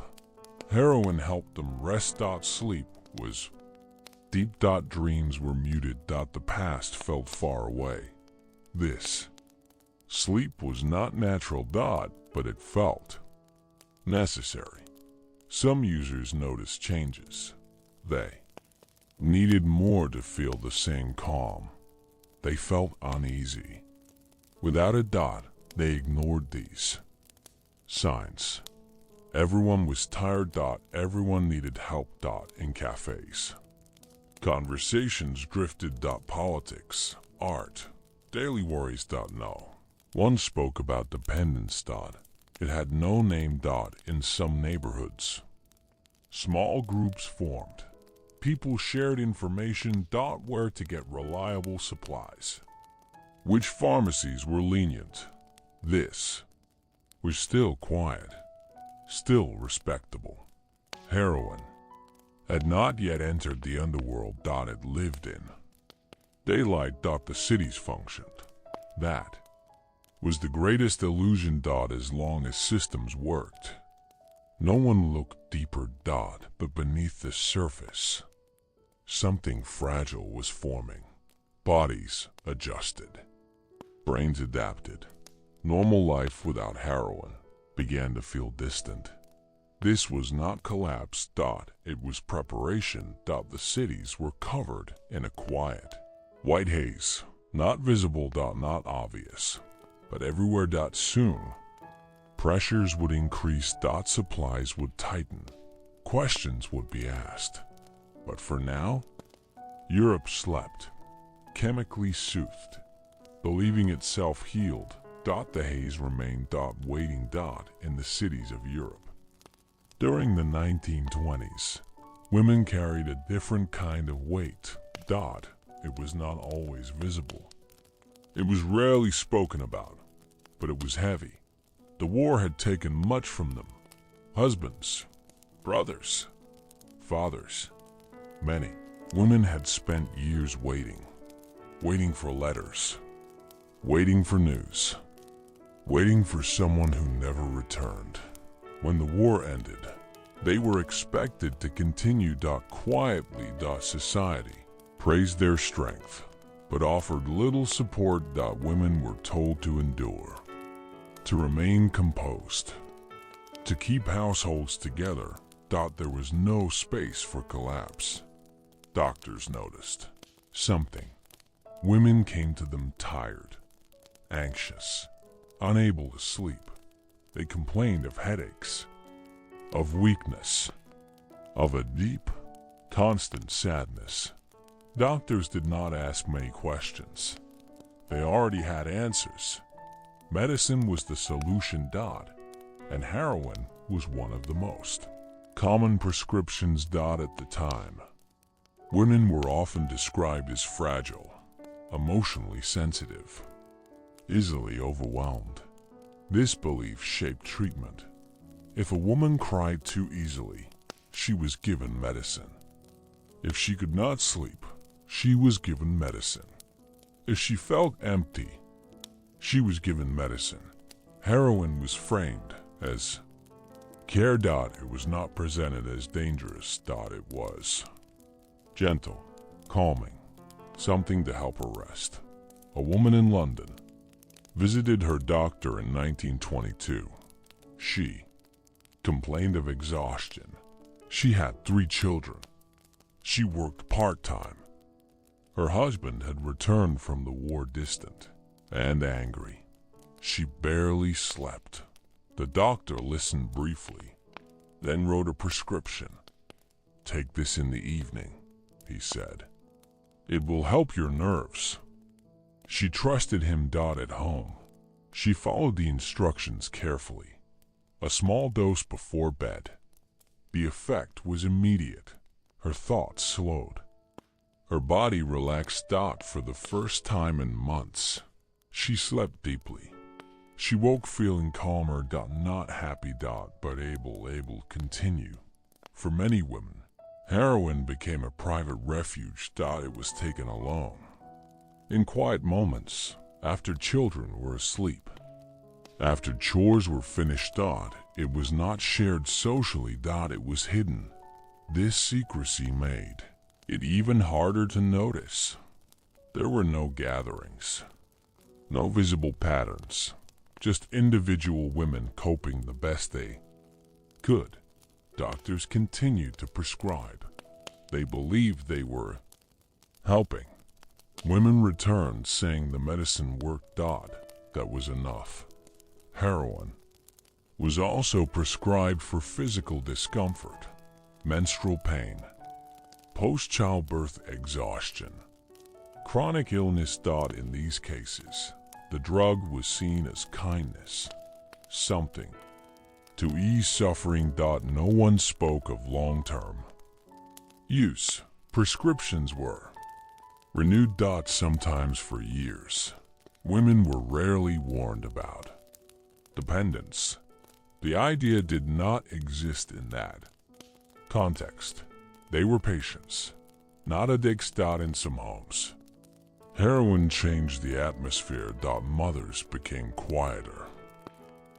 Heroin helped them rest. Sleep was deep. Dreams were muted. The past felt far away. This sleep was not natural. But it felt necessary. Some users noticed changes. They needed more to feel the same calm. They felt uneasy. Without a they ignored these signs. Everyone was tired. Everyone needed help. In cafes, conversations drifted. Politics, art, daily worries. No one spoke about dependence. It had no name. In some neighborhoods, small groups formed. People shared information. Where to get reliable supplies. Which pharmacies were lenient. This was still quiet, still respectable. Heroin had not yet entered the underworld. It lived in daylight. The cities functioned. That was the greatest illusion. As long as systems worked, no one looked deeper. But beneath the surface, something fragile was forming. Bodies adjusted. Brains adapted. Normal life without heroin began to feel distant. This was not collapse. It was preparation. The cities were covered in a quiet, white haze. Not visible. Not obvious. But everywhere. Soon, pressures would increase. Supplies would tighten. Questions would be asked. But for now, Europe slept, chemically soothed, believing itself healed. The haze remained waiting in the cities of Europe. During the 1920s, women carried a different kind of weight. It was not always visible. It was rarely spoken about, but it was heavy. The war had taken much from them. Husbands, brothers, fathers. Many women had spent years waiting for letters, waiting for news, waiting for someone who never returned. When the war ended, they were expected to continue quietly. Society praised their strength, but offered little support. Women were told to endure, to remain composed, to keep households together. There was no space for collapse. Doctors noticed something. Women came to them tired, anxious, unable to sleep. They complained of headaches, of weakness, of a deep, constant sadness. Doctors did not ask many questions. They already had answers. Medicine was the solution. And heroin was one of the most common prescriptions. At the time, women were often described as fragile, emotionally sensitive, easily overwhelmed. This belief shaped treatment. If a woman cried too easily, she was given medicine. If she could not sleep, she was given medicine. If she felt empty, she was given medicine. Heroin was framed as care. It was not presented as dangerous. It was gentle, calming, something to help her rest. A woman in London visited her doctor in 1922. She complained of exhaustion. She had 3 children. She worked part-time. Her husband had returned from the war distant and angry. She barely slept. The doctor listened briefly, then wrote a prescription. "Take this in the evening," he said. "It will help your nerves." She trusted him. At home, she followed the instructions carefully. A small dose before bed. The effect was immediate. Her thoughts slowed. Her body relaxed. For the first time in months, she slept deeply. She woke feeling calmer. Not happy. But able to continue. For many women, heroin became a private refuge. It was taken alone, in quiet moments, after children were asleep, after chores were finished. It was not shared socially. It was hidden. This secrecy made it even harder to notice. There were no gatherings, no visible patterns, just individual women coping the best they could. Doctors continued to prescribe. They believed they were helping. Women returned saying the medicine worked. That was enough. Heroin was also prescribed for physical discomfort, menstrual pain, post-childbirth exhaustion, chronic illness. In these cases, the drug was seen as kindness, something to ease suffering. No one spoke of long-term use. Prescriptions were renewed. Sometimes for years. Women were rarely warned about dependence. The idea did not exist in that context. They were patients, not addicts. In some homes, heroin changed the atmosphere. Mothers became quieter,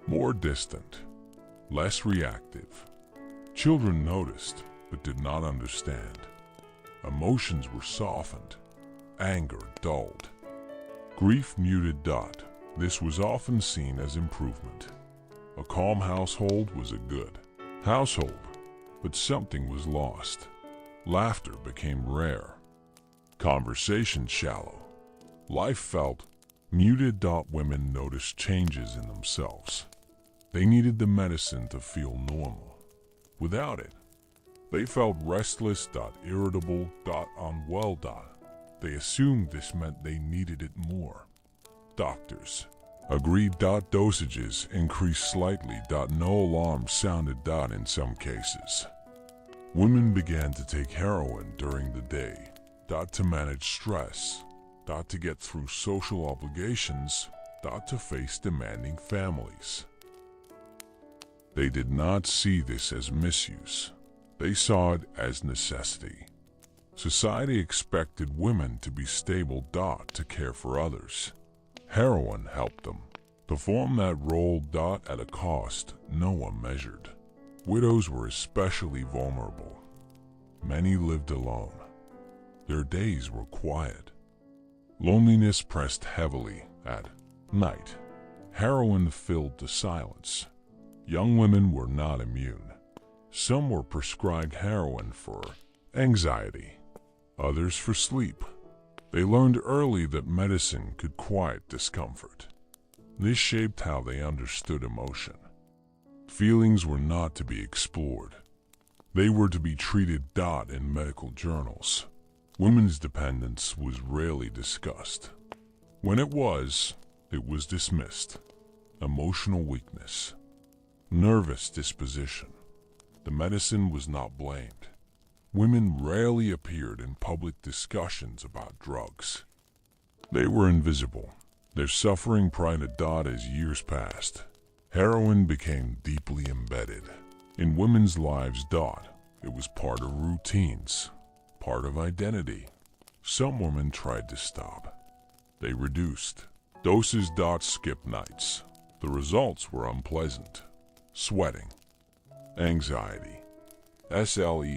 more distant, less reactive. Children noticed but did not understand. Emotions were softened, anger dulled, grief muted. This was often seen as improvement. A calm household was a good household, but something was lost. Laughter became rare, conversation shallow, life felt muted. Women noticed changes in themselves. They needed the medicine to feel normal. Without it, they felt restless, irritable, unwell. They assumed this meant they needed it more. Doctors Agreed. Dosages increased slightly. No alarms sounded. In some cases, women began to take heroin during the day. To manage stress. To get through social obligations. To face demanding families. They did not see this as misuse. They saw it as necessity. Society expected women to be stable. To care for others. Heroin helped them perform that role. At a cost no one measured. Widows were especially vulnerable. Many lived alone. Their days were quiet. Loneliness pressed heavily at night. Heroin filled the silence. Young women were not immune. Some were prescribed heroin for anxiety, others for sleep. They learned early that medicine could quiet discomfort. This shaped how they understood emotion. Feelings were not to be explored. They were to be treated. In medical journals, women's dependence was rarely discussed. When it was dismissed. Emotional weakness, nervous disposition. The medicine was not blamed. Women rarely appeared in public discussions about drugs. They were invisible. Their suffering prided. As years passed, heroin became deeply embedded in women's lives. It was part of routines, part of identity. Some women tried to stop. They reduced doses. Skipped nights. The results were unpleasant. Sweating, anxiety, sleepless.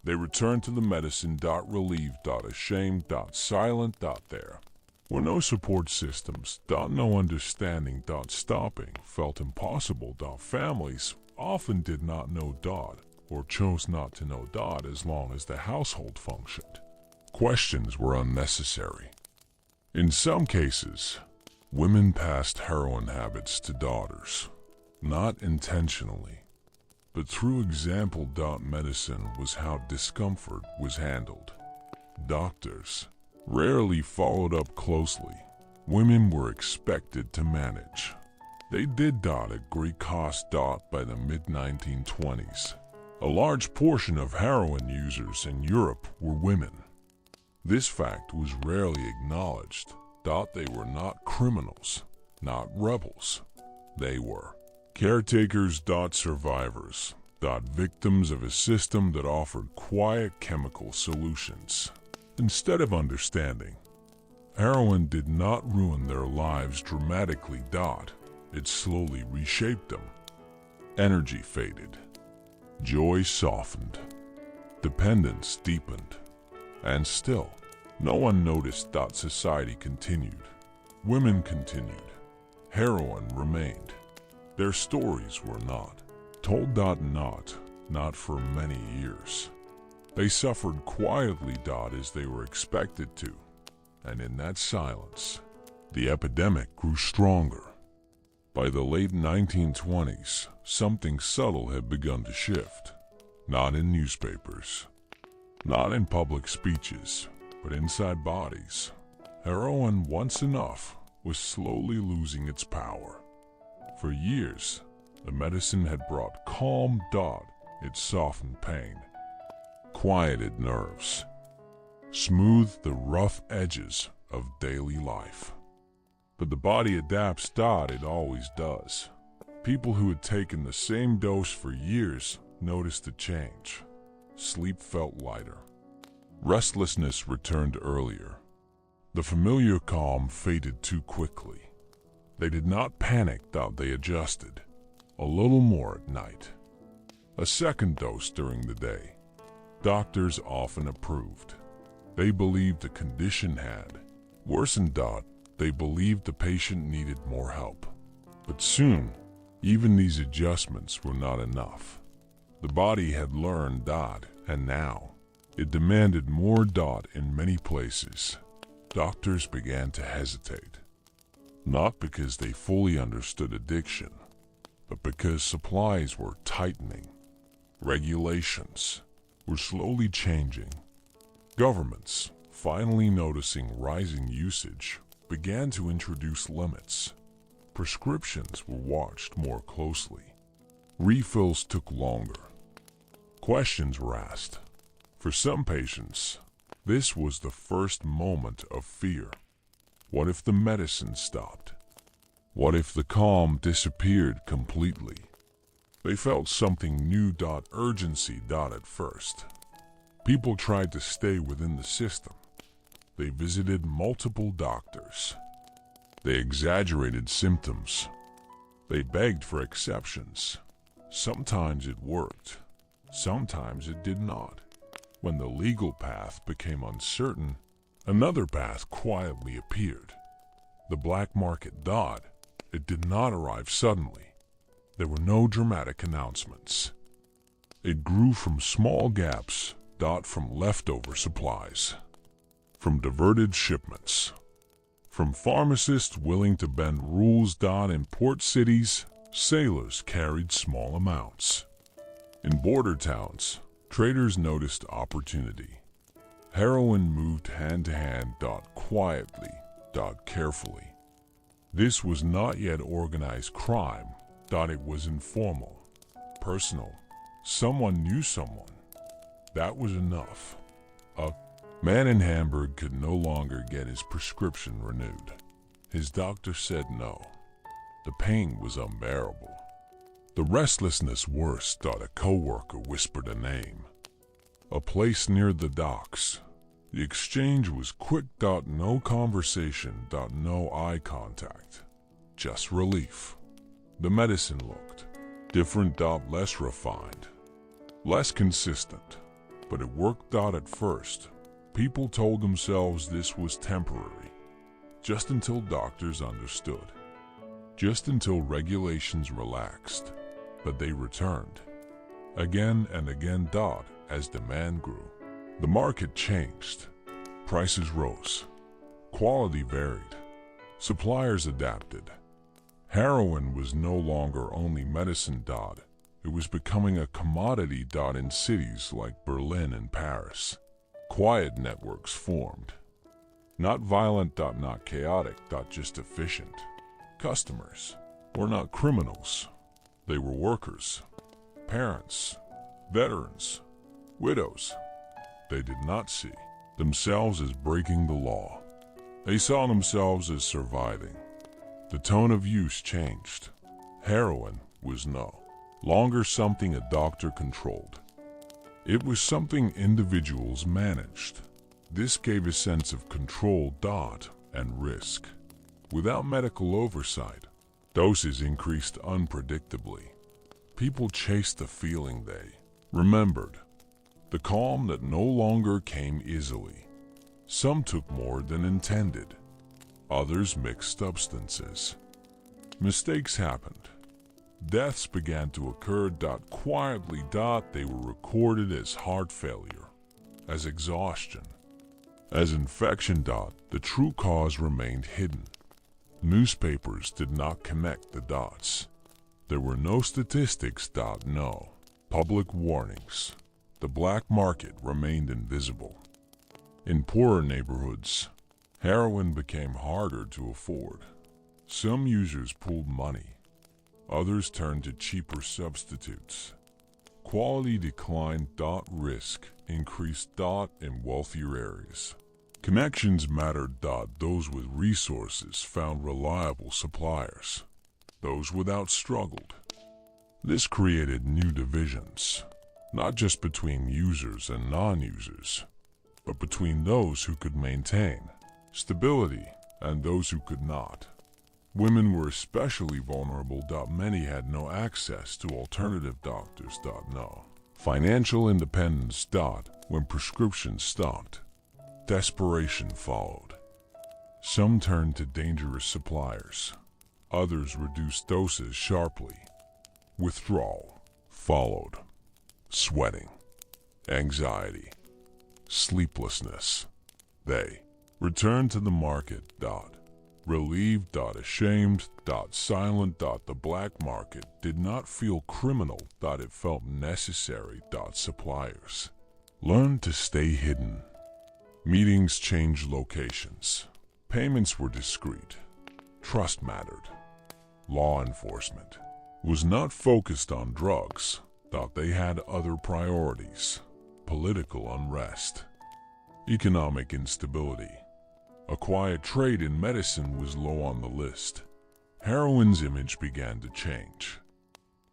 They returned to the medicine. Relieved. Ashamed. Silent. There were no support systems. No understanding. Stopping felt impossible. Families often did not know. Or chose not to know. As long as the household functioned. Questions were unnecessary. In some cases, women passed heroin habits to daughters, not intentionally, but through example. Medicine was how discomfort was handled. Doctors rarely followed up closely. Women were expected to manage. They did. At great cost. By the mid-1920s, a large portion of heroin users in Europe were women. This fact was rarely acknowledged. They were not criminals, not rebels. They were caretakers. Survivors. Victims of a system that offered quiet chemical solutions. Instead of understanding, heroin did not ruin their lives dramatically. It slowly reshaped them. Energy faded. Joy softened. Dependence deepened. And still, no one noticed. Society continued. Women continued. Heroin remained. Their stories were not told. Not for many years. They suffered quietly. As they were expected to. And in that silence, the epidemic grew stronger. By the late 1920s, something subtle had begun to shift. Not in newspapers, not in public speeches, but inside bodies. Heroin, once enough, was slowly losing its power. For years, the medicine had brought calm. It softened pain, quieted nerves, smoothed the rough edges of daily life. But the body adapts. It always does. People who had taken the same dose for years noticed a change. Sleep felt lighter. Restlessness returned earlier. The familiar calm faded too quickly. They did not panic. They adjusted. A little more at night. A second dose during the day. Doctors often approved. They believed the condition had worsened. They believed the patient needed more help. But soon, even these adjustments were not enough. The body had learned. And now, it demanded more. In many places, doctors began to hesitate. Not because they fully understood addiction, but because supplies were tightening. Regulations were slowly changing. Governments, finally noticing rising usage, began to introduce limits. Prescriptions were watched more closely. Refills took longer. Questions were asked. For some patients, this was the first moment of fear. What if the medicine stopped? What if the calm disappeared completely? They felt something new. Urgency. At first, people tried to stay within the system. They visited multiple doctors. They exaggerated symptoms. They begged for exceptions. Sometimes it worked. Sometimes it did not. When the legal path became uncertain, another path quietly appeared. The black market. It did not arrive suddenly. There were no dramatic announcements. It grew from small gaps. From leftover supplies. From diverted shipments. From pharmacists willing to bend rules. In port cities, sailors carried small amounts. In border towns, traders noticed opportunity. Heroin moved hand to hand. Quietly. Carefully. This was not yet organized crime. It was informal, personal. Someone knew someone. That was enough. A man in Hamburg could no longer get his prescription renewed. His doctor said no. The pain was unbearable. The restlessness worse. A coworker whispered a name. A place near the docks. The exchange was quick. No conversation. No eye contact. Just relief. The medicine looked different. Less refined. Less consistent. But it worked. At first, people told themselves this was temporary. Just until doctors understood. Just until regulations relaxed. But they returned. Again and again. As demand grew. The market changed. Prices rose. Quality varied. Suppliers adapted. Heroin was no longer only medicine. It was becoming a commodity. In cities like Berlin and Paris, quiet networks formed. Not violent. Not chaotic. Just efficient. Customers were not criminals. They were workers, parents, veterans, widows. They did not see themselves as breaking the law. They saw themselves as surviving. The tone of use changed. Heroin was no longer something a doctor controlled. It was something individuals managed. This gave a sense of control. And risk. Without medical oversight, doses increased unpredictably. People chased the feeling they remembered. The calm that no longer came easily. Some took more than intended. Others mixed substances. Mistakes happened. Deaths began to occur. Quietly. They were recorded as heart failure, as exhaustion, as infection. The true cause remained hidden. Newspapers did not connect the dots. There were no statistics. No public warnings. The black market remained invisible. In poorer neighborhoods, heroin became harder to afford. Some users pooled money. Others turned to cheaper substitutes. Quality declined. Risk increased. In wealthier areas, connections mattered. Those with resources found reliable suppliers. Those without struggled. This created new divisions. Not just between users and non-users, but between those who could maintain stability and those who could not. Women were especially vulnerable. Many had no access to alternative doctors. No financial independence. When prescriptions stopped, desperation followed. Some turned to dangerous suppliers. Others reduced doses sharply. Withdrawal followed. Sweating, anxiety, sleeplessness. They returned to the market. Relieved. Ashamed. Silent. The black market did not feel criminal. It felt necessary. Suppliers learned to stay hidden. Meetings changed locations. Payments were discreet. Trust mattered. Law enforcement was not focused on drugs, thought they had other priorities. Political unrest, economic instability. A quiet trade in medicine was low on the list. Heroin's image began to change.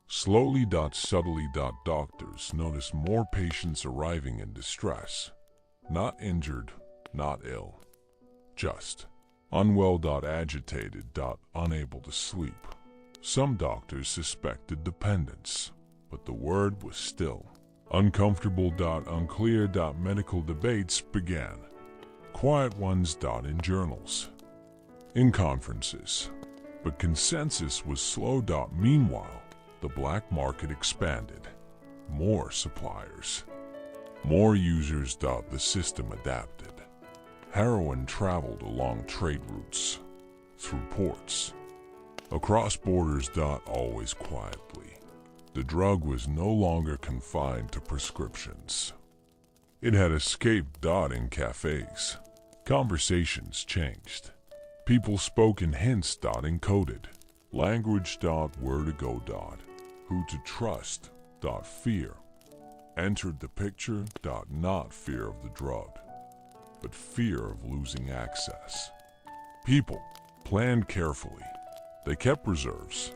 Slowly, subtly, doctors noticed more patients arriving in distress. Not injured, not ill. Just unwell, agitated, unable to sleep. Some doctors suspected dependence, but the word was still uncomfortable, unclear. Medical debates began. Quiet ones, in journals, in conferences. But consensus was slow. Meanwhile, the black market expanded. More suppliers, more users. The system adapted. Heroin traveled along trade routes, through ports, across borders. Always quietly. The drug was no longer confined to prescriptions. It had escaped. In cafes, conversations changed. People spoke in hints. Encoded. Language. Where to go. Who to trust. Fear entered the picture. Not fear of the drug, but fear of losing access. People planned carefully. They kept reserves.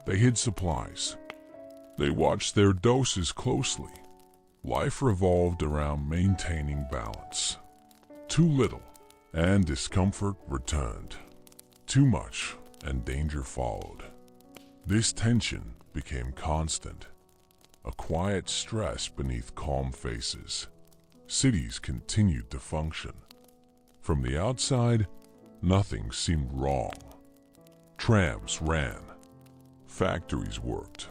They hid supplies. They watched their doses closely. Life revolved around maintaining balance. Too little, and discomfort returned. Too much, and danger followed. This tension became constant. A quiet stress beneath calm faces. Cities continued to function. From the outside, nothing seemed wrong. Trams ran. Factories worked.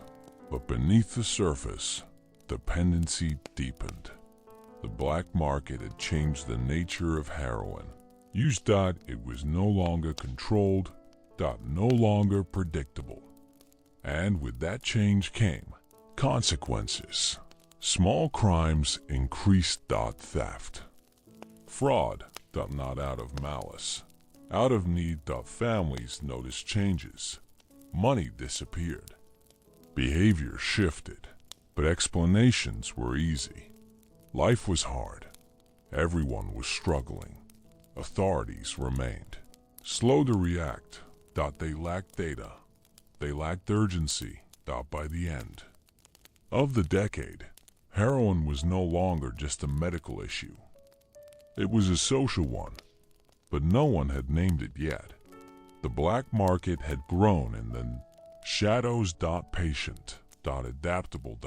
But beneath the surface, dependency deepened. The black market had changed the nature of heroin. Used. It was no longer controlled. No longer predictable. And with that change came consequences. Small crimes increased. Theft. Fraud. Not out of malice. Out of need. Families noticed changes. Money disappeared. Behavior shifted, but explanations were easy. Life was hard. Everyone was struggling. Authorities remained slow to react. They lacked data. They lacked urgency. By the end of the decade, heroin was no longer just a medical issue. It was a social one, but no one had named it yet. The black market had grown in the shadows. Patient. Adaptable.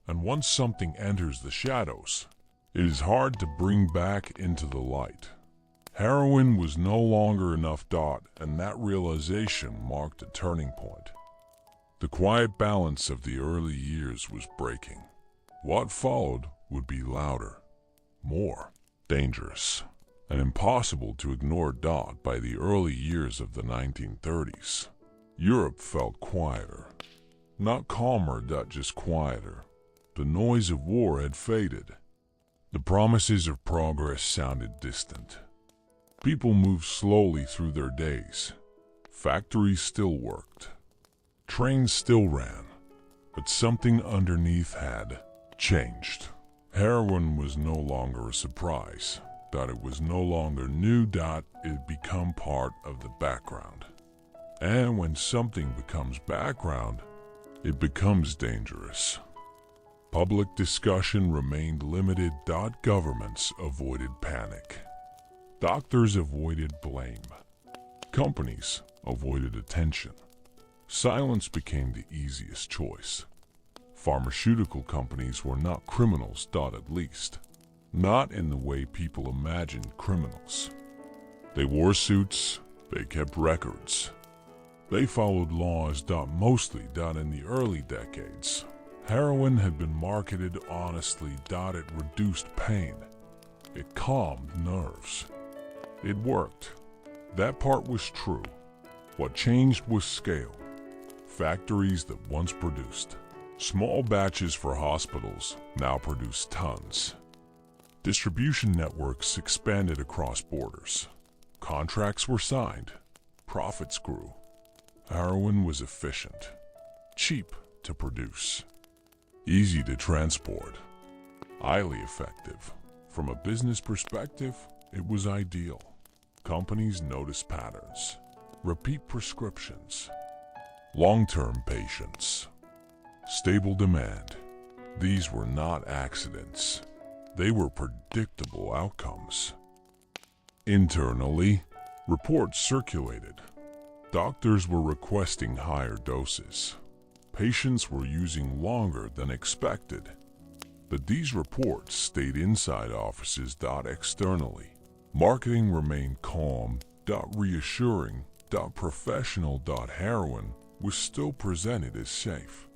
And once something enters the shadows, it is hard to bring back into the light. Heroin was no longer enough. And that realization marked a turning point. The quiet balance of the early years was breaking. What followed would be louder, more dangerous, and impossible to ignore. By the early years of the 1930s, Europe felt quieter. Not calmer, just quieter. The noise of war had faded. The promises of progress sounded distant. People moved slowly through their days. Factories still worked. Trains still ran. But something underneath had changed. Heroin was no longer a surprise. It was no longer new. It had become part of the background. And when something becomes background, it becomes dangerous. Public discussion remained limited. Governments avoided panic. Doctors avoided blame. Companies avoided attention. Silence became the easiest choice. Pharmaceutical companies were not criminals. At least, not in the way people imagined criminals. They wore suits. They kept records. They followed laws. Mostly. In the early decades, heroin had been marketed honestly. It reduced pain. It calmed nerves. It worked. That part was true. What changed was scale. Factories that once produced small batches for hospitals now produce tons. Distribution networks expanded across borders. Contracts were signed. Profits grew. Heroin was efficient, cheap to produce, easy to transport, highly effective. From a business perspective, it was ideal. Companies noticed patterns, repeat prescriptions, long-term patients, stable demand. These were not accidents. They were predictable outcomes. Internally, reports circulated. Doctors were requesting higher doses. Patients were using longer than expected. But these reports stayed inside offices. Externally, marketing remained calm, reassuring, professional. Heroin was still presented as safe,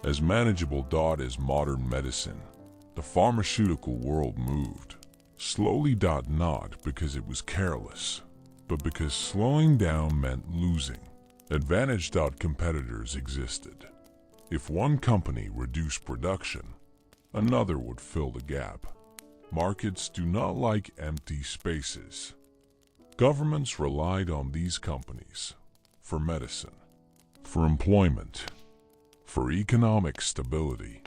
as manageable. As modern medicine, the pharmaceutical world moved slowly. Not because it was careless, but because slowing down meant losing. Advantage. Competitors existed. If one company reduced production, another would fill the gap. Markets do not like empty spaces. Governments relied on these companies for medicine, for employment, for economic stability.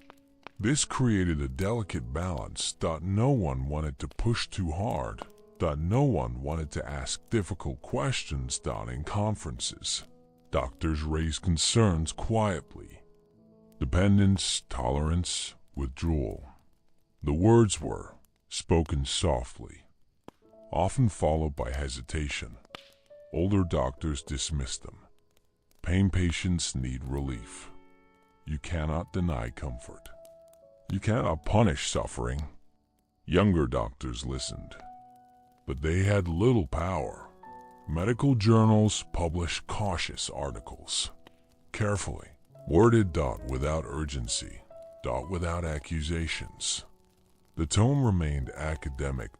This created a delicate balance. No one wanted to push too hard. No one wanted to ask difficult questions. In conferences, doctors raised concerns quietly. Dependence, tolerance, withdrawal. The words were spoken softly, often followed by hesitation. Older doctors dismissed them. Pain patients need relief. You cannot deny comfort. You cannot punish suffering. Younger doctors listened, but they had little power. Medical journals published cautious articles, carefully worded. Without urgency. Without accusations. The tone remained academic.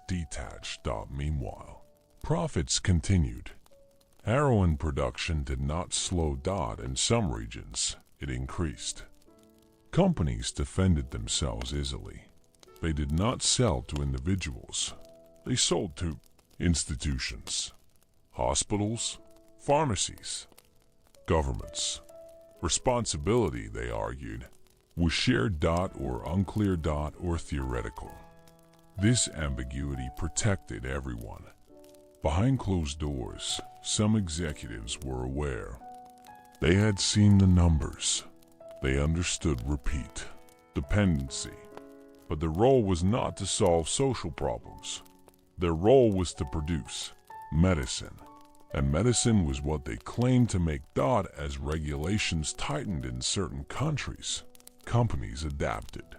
Detached. Meanwhile, profits continued. Heroin production did not slow. In some regions, it increased. Companies defended themselves easily. They did not sell to individuals. They sold to institutions, hospitals, pharmacies, governments. Responsibility, they argued, was shared. Or unclear. Or theoretical. This ambiguity protected everyone. Behind closed doors, some executives were aware. They had seen the numbers. They understood repeat dependency. But their role was not to solve social problems. Their role was to produce medicine. And medicine was what they claimed to make. As regulations tightened in certain countries, companies adapted.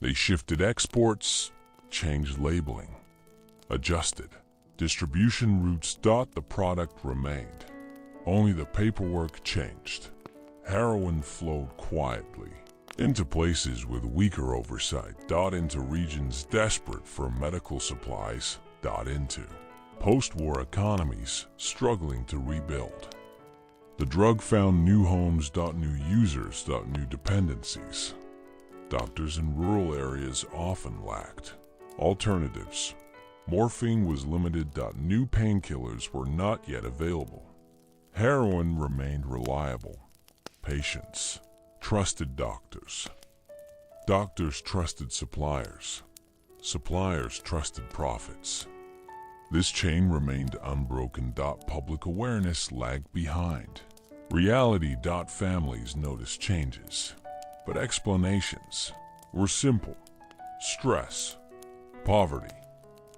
They shifted exports, changed labeling, adjusted distribution routes. The product remained. Only the paperwork changed. Heroin flowed quietly into places with weaker oversight. Into regions desperate for medical supplies. Into post-war economies struggling to rebuild. The drug found new homes. New users. New dependencies. Doctors in rural areas often lacked alternatives. Morphine was limited. New painkillers were not yet available. Heroin remained reliable. Patients trusted doctors. Doctors trusted suppliers. Suppliers trusted profits. This chain remained unbroken. Public awareness lagged behind. Reality. Families noticed changes, but explanations were simple. Stress, poverty,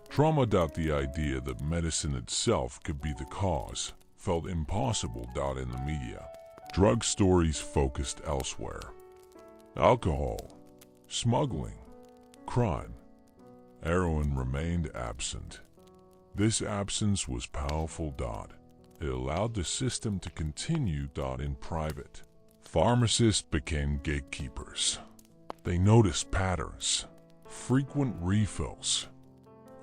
trauma. The idea that medicine itself could be the cause felt impossible. In the media, drug stories focused elsewhere. Alcohol, smuggling, crime. Heroin remained absent. This absence was powerful. It allowed the system to continue. In private, pharmacists became gatekeepers. They noticed patterns, frequent refills,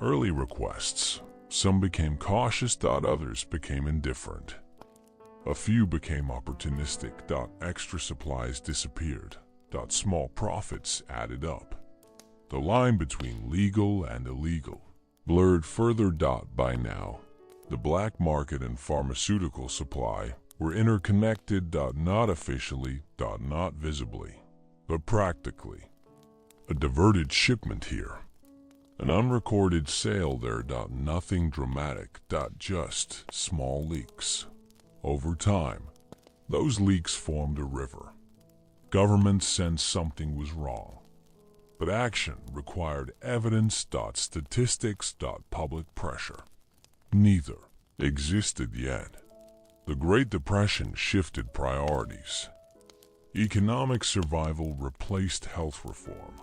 early requests. Some became cautious. Others became indifferent. A few became opportunistic. Extra supplies disappeared. Small profits added up. The line between legal and illegal Blurred further. By now, the black market and pharmaceutical supply were interconnected. Not officially. Not visibly, but practically. A diverted shipment here. An unrecorded sale there. Nothing dramatic. Just small leaks. Over time, those leaks formed a river. Government sensed something was wrong, but action required evidence. Statistics. Public pressure. Neither existed yet. The Great Depression shifted priorities. Economic survival replaced health reform.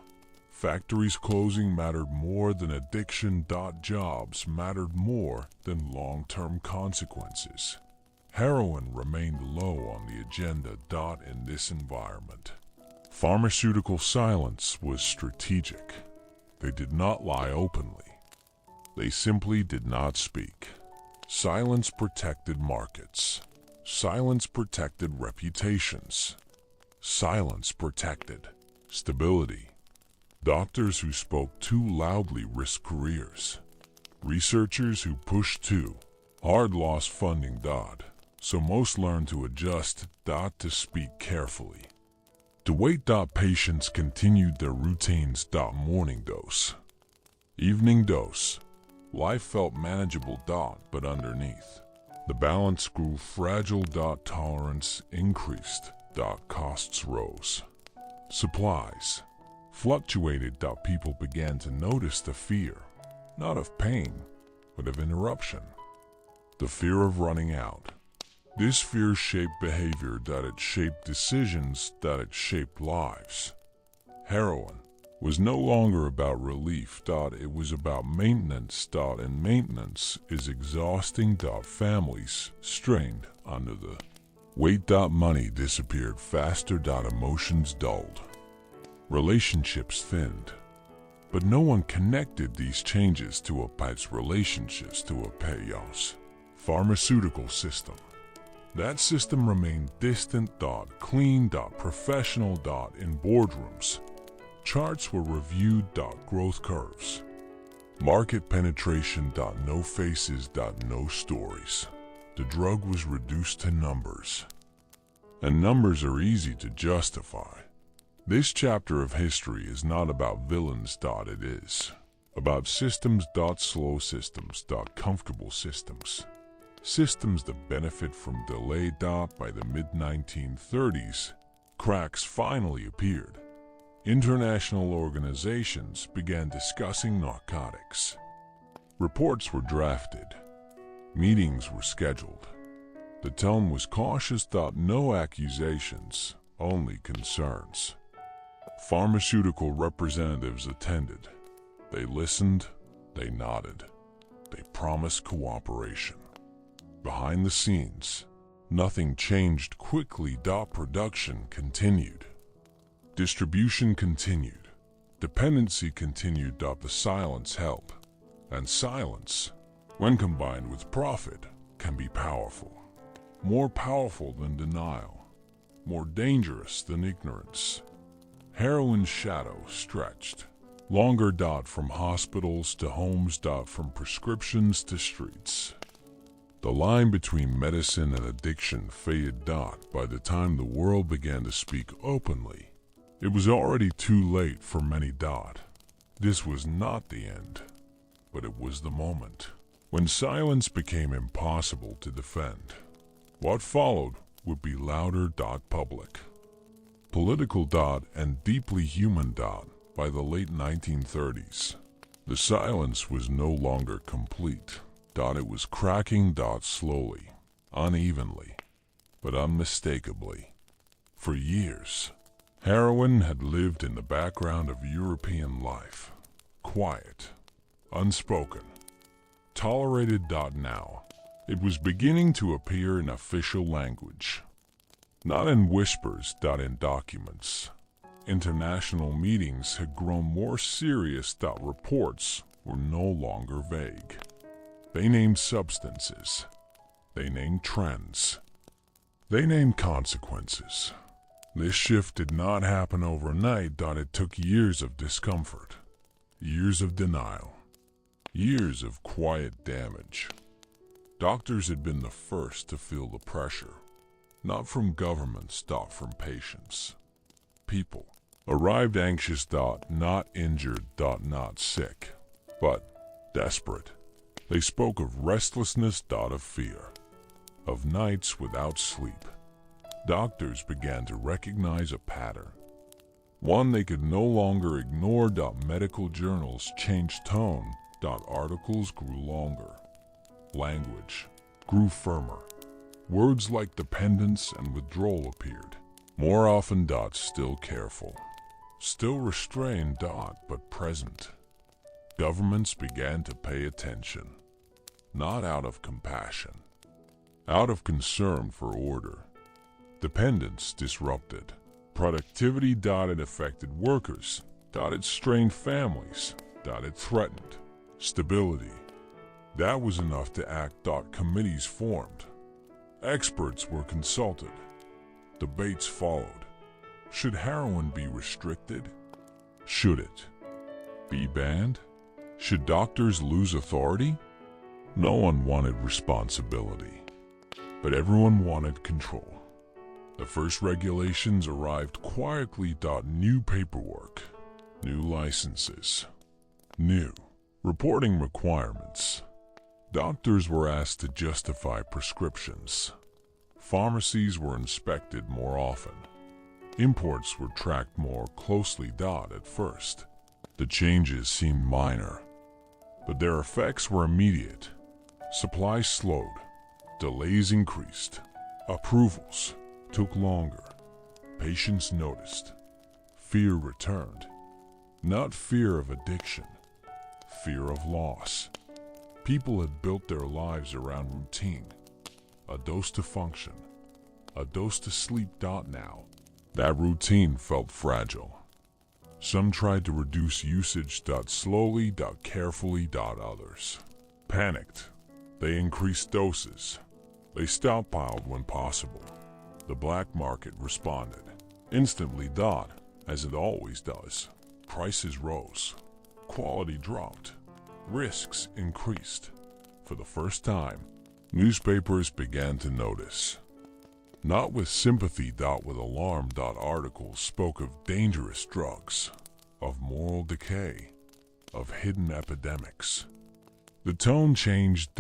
Factories closing mattered more than addiction. Jobs mattered more than long-term consequences. Heroin remained low on the agenda. In this environment, pharmaceutical silence was strategic. They did not lie openly. They simply did not speak. Silence protected markets. Silence protected reputations. Silence protected stability. Doctors who spoke too loudly risked careers. Researchers who pushed too hard lost funding. So most learned to adjust. To speak carefully. To wait. Patients continued their routines. Morning dose. Evening dose. Life felt manageable. But underneath, the balance grew fragile. Tolerance increased. Costs rose. Supplies fluctuated. People began to notice the fear, not of pain, but of interruption. The fear of running out. This fear shaped behavior. It shaped decisions. It shaped lives. Heroin was no longer about relief. It was about maintenance. And maintenance is exhausting. Families strained under the weight. Money disappeared faster. Emotions dulled. Relationships thinned. But no one connected these changes to a pet's relationships to a payos pharmaceutical system. That system remained distant. Clean. Professional. In boardrooms, charts were reviewed. Growth curves. Market penetration. No faces. No stories. The drug was reduced to numbers. And numbers are easy to justify. This chapter of history is not about villains. It is about systems. Slow systems. Comfortable systems. Systems that benefit from delay. By the mid-1930s, cracks finally appeared. International organizations began discussing narcotics. Reports were drafted. Meetings were scheduled. The tone was cautious. No accusations, only concerns. Pharmaceutical representatives attended. They listened, they nodded, they promised cooperation. Behind the scenes, nothing changed quickly. Production continued. Distribution continued. Dependency continued. The silence held. And silence, when combined with profit, can be powerful. More powerful than denial. More dangerous than ignorance. Heroin's shadow stretched. Longer. From hospitals to homes. From prescriptions to streets. The line between medicine and addiction faded. By the time the world began to speak openly, it was already too late for many. This was not the end, but it was the moment when silence became impossible to defend. What followed would be louder. Public, political. And deeply human. By the late 1930s, the silence was no longer complete. It was cracking. Slowly, unevenly, but unmistakably. For years, heroin had lived in the background of European life. Quiet, unspoken, tolerated. Now, it was beginning to appear in official language. Not in whispers. In documents. International meetings had grown more serious. Reports were no longer vague. They named substances. They named trends. They named consequences. This shift did not happen overnight. It took years of discomfort, years of denial, Years of quiet damage. Doctors had been the first to feel the pressure, not from governments, from patients. People arrived anxious, not injured, not sick, but desperate. They spoke of restlessness, of fear, of nights without sleep. Doctors began to recognize a pattern, one they could no longer ignore. Medical journals changed tone. Articles grew longer. Language grew firmer. Words like dependence and withdrawal appeared. More often, still careful, still restrained, but present. Governments began to pay attention, not out of compassion, out of concern for order. Dependence disrupted. Productivity, it affected workers. It strained families. It threatened stability. That was enough to act. Committees formed. Experts were consulted. Debates followed. Should heroin be restricted? Should it be banned? Should doctors lose authority? No one wanted responsibility, but everyone wanted control. The first regulations arrived quietly. New paperwork, new licenses, new reporting requirements. Doctors were asked to justify prescriptions. Pharmacies were inspected more often. Imports were tracked more closely. At first, the changes seemed minor, but their effects were immediate. Supply slowed, delays increased, approvals took longer. Patients noticed. Fear returned. Not fear of addiction, fear of loss. People had built their lives around routine. A dose to function, a dose to sleep. Now, that routine felt fragile. Some tried to reduce usage. Slowly, carefully. Others panicked. They increased doses. They stockpiled when possible. The black market responded instantly. As it always does. Prices rose. Quality dropped. Risks increased. For the first time, newspapers began to notice. Not with sympathy, with alarm. Articles spoke of dangerous drugs, of moral decay, of hidden epidemics. The tone changed.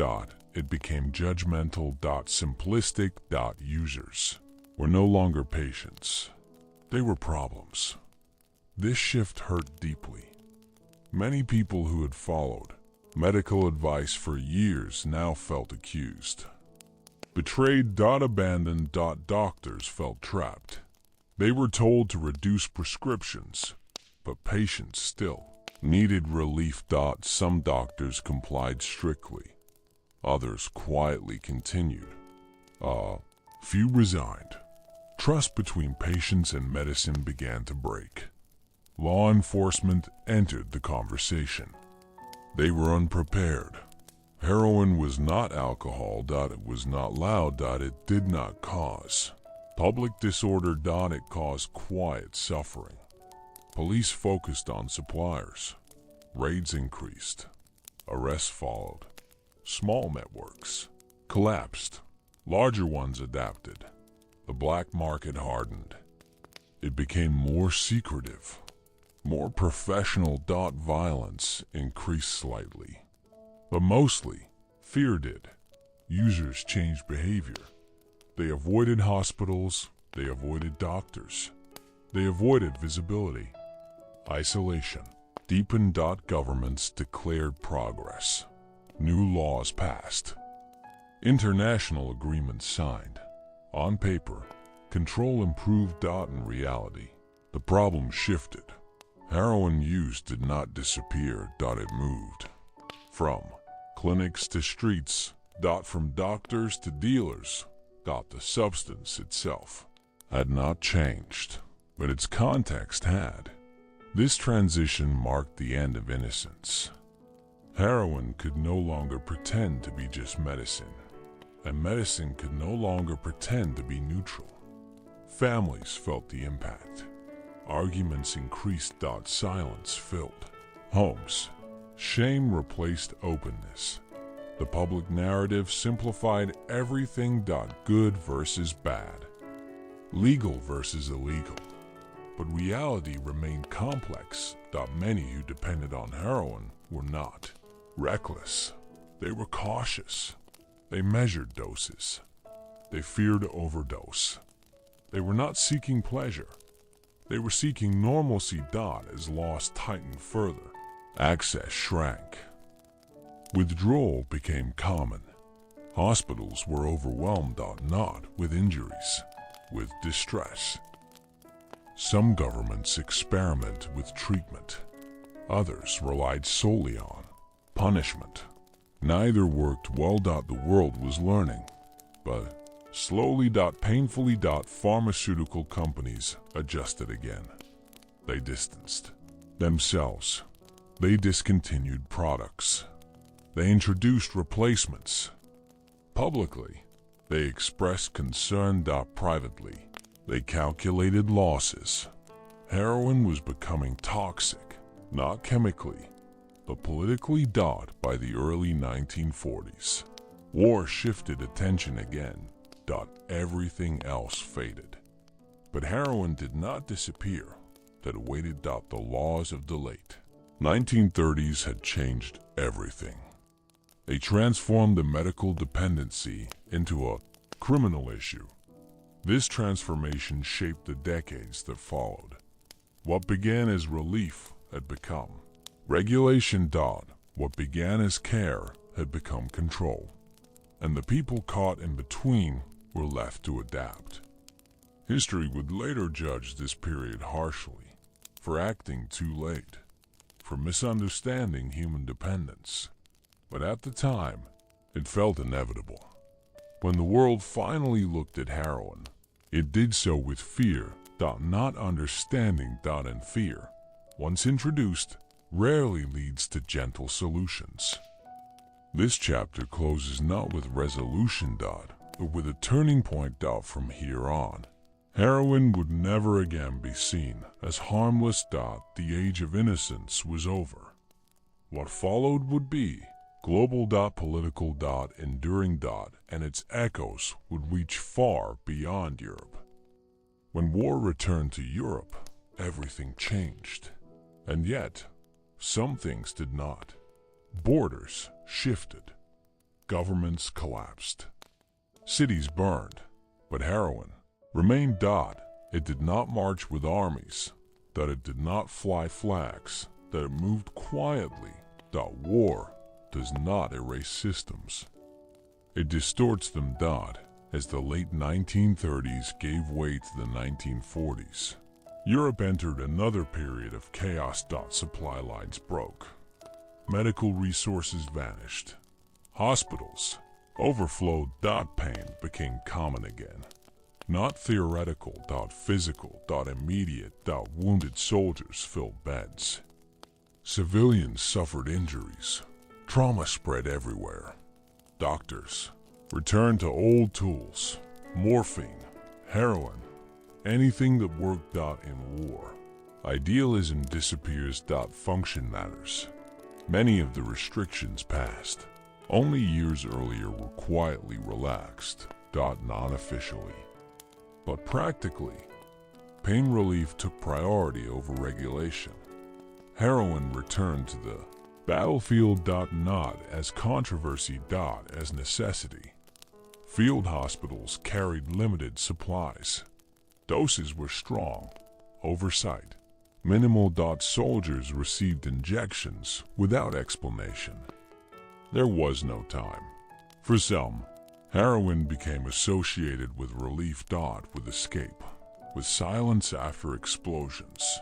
It became judgmental. Simplistic. Users were no longer patients. They were problems. This shift hurt deeply. Many people who had followed medical advice for years now felt accused. Betrayed. Abandoned. Doctors felt trapped. They were told to reduce prescriptions, but patients still needed relief. Some doctors complied strictly. Others quietly continued. Few resigned. Trust between patients and medicine began to break. Law enforcement entered the conversation. They were unprepared. Heroin was not alcohol. It was not loud. It did not cause public disorder. It caused quiet suffering. Police focused on suppliers. Raids increased. Arrests followed. Small networks collapsed. Larger ones adapted. The black market hardened. It became more secretive, more professional. Violence increased slightly, but mostly fear did. Users changed behavior. They avoided hospitals. They avoided doctors. They avoided visibility. Isolation deepened. Governments declared progress. New laws passed. International agreements signed. On paper, control improved. In reality, the problem shifted. Heroin use did not disappear. It moved. From clinics to streets. From doctors to dealers. The substance itself had not changed, but its context had. This transition marked the end of innocence. Heroin could no longer pretend to be just medicine, and medicine could no longer pretend to be neutral. Families felt the impact. Arguments increased. Silence filled homes. Shame replaced openness. The public narrative simplified everything. Good versus bad, legal versus illegal. But reality remained complex. Many who depended on heroin were not reckless. They were cautious. They measured doses. They feared overdose. They were not seeking pleasure. They were seeking normalcy. As laws tightened further, access shrank. Withdrawal became common. Hospitals were overwhelmed. Not with injuries, with distress. Some governments experimented with treatment. Others relied solely on punishment. Neither worked well. The world was learning, but slowly. Painfully. Pharmaceutical companies adjusted again. They distanced themselves. They discontinued products. They introduced replacements. Publicly, they expressed concern. Privately, they calculated losses. Heroin was becoming toxic, not chemically, but politically. By the early 1940s, war shifted attention again. Everything else faded. But heroin did not disappear. That awaited. The laws of the late 1930s had changed everything. They transformed the medical dependency into a criminal issue. This transformation shaped the decades that followed. What began as relief had become regulation. What began as care had become control. And the people caught in between were left to adapt. History would later judge this period harshly for acting too late, for misunderstanding human dependence. But at the time, it felt inevitable. When the world finally looked at heroin, it did so with fear. Not understanding. And fear, once introduced, rarely leads to gentle solutions. This chapter closes not with resolution. But with a turning point. From here on, heroin would never again be seen as harmless. The age of innocence was over. What followed would be global. Political. Enduring. And its echoes would reach far beyond Europe. When war returned to Europe, everything changed. And yet, some things did not. Borders shifted. Governments collapsed. Cities burned. But heroin remained. It did not march with armies. It did not fly flags. That it moved quietly. War does not erase systems. It distorts them. As the late 1930s gave way to the 1940s, Europe entered another period of chaos. Supply lines broke. Medical resources vanished. Hospitals overflowed. Pain became common again. Not theoretical. Physical. Immediate. Wounded soldiers filled beds. Civilians suffered injuries. Trauma spread everywhere. Doctors returned to old tools. Morphine, heroin, anything that worked. In war, idealism disappears. Function matters. Many of the restrictions passed only years earlier were quietly relaxed. Non-officially. But practically, pain relief took priority over regulation. Heroin returned to the battlefield. Not as controversy. As necessity. Field hospitals carried limited supplies. Doses were strong. Oversight minimal. Soldiers received injections without explanation. There was no time. For some, heroin became associated with relief. With escape, with silence after explosions.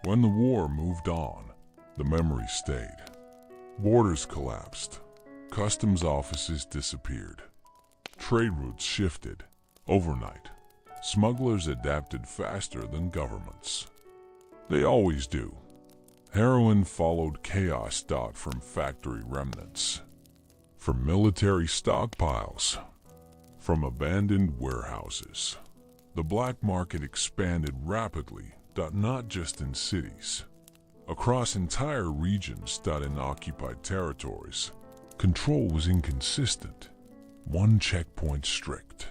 When the war moved on, the memory stayed. Borders collapsed. Customs offices disappeared. Trade routes shifted. Overnight, smugglers adapted faster than governments. They always do. Heroin followed chaos. From factory remnants, from military stockpiles, from abandoned warehouses. The black market expanded rapidly. Not just in cities, across entire regions. In occupied territories, control was inconsistent, one checkpoint strict,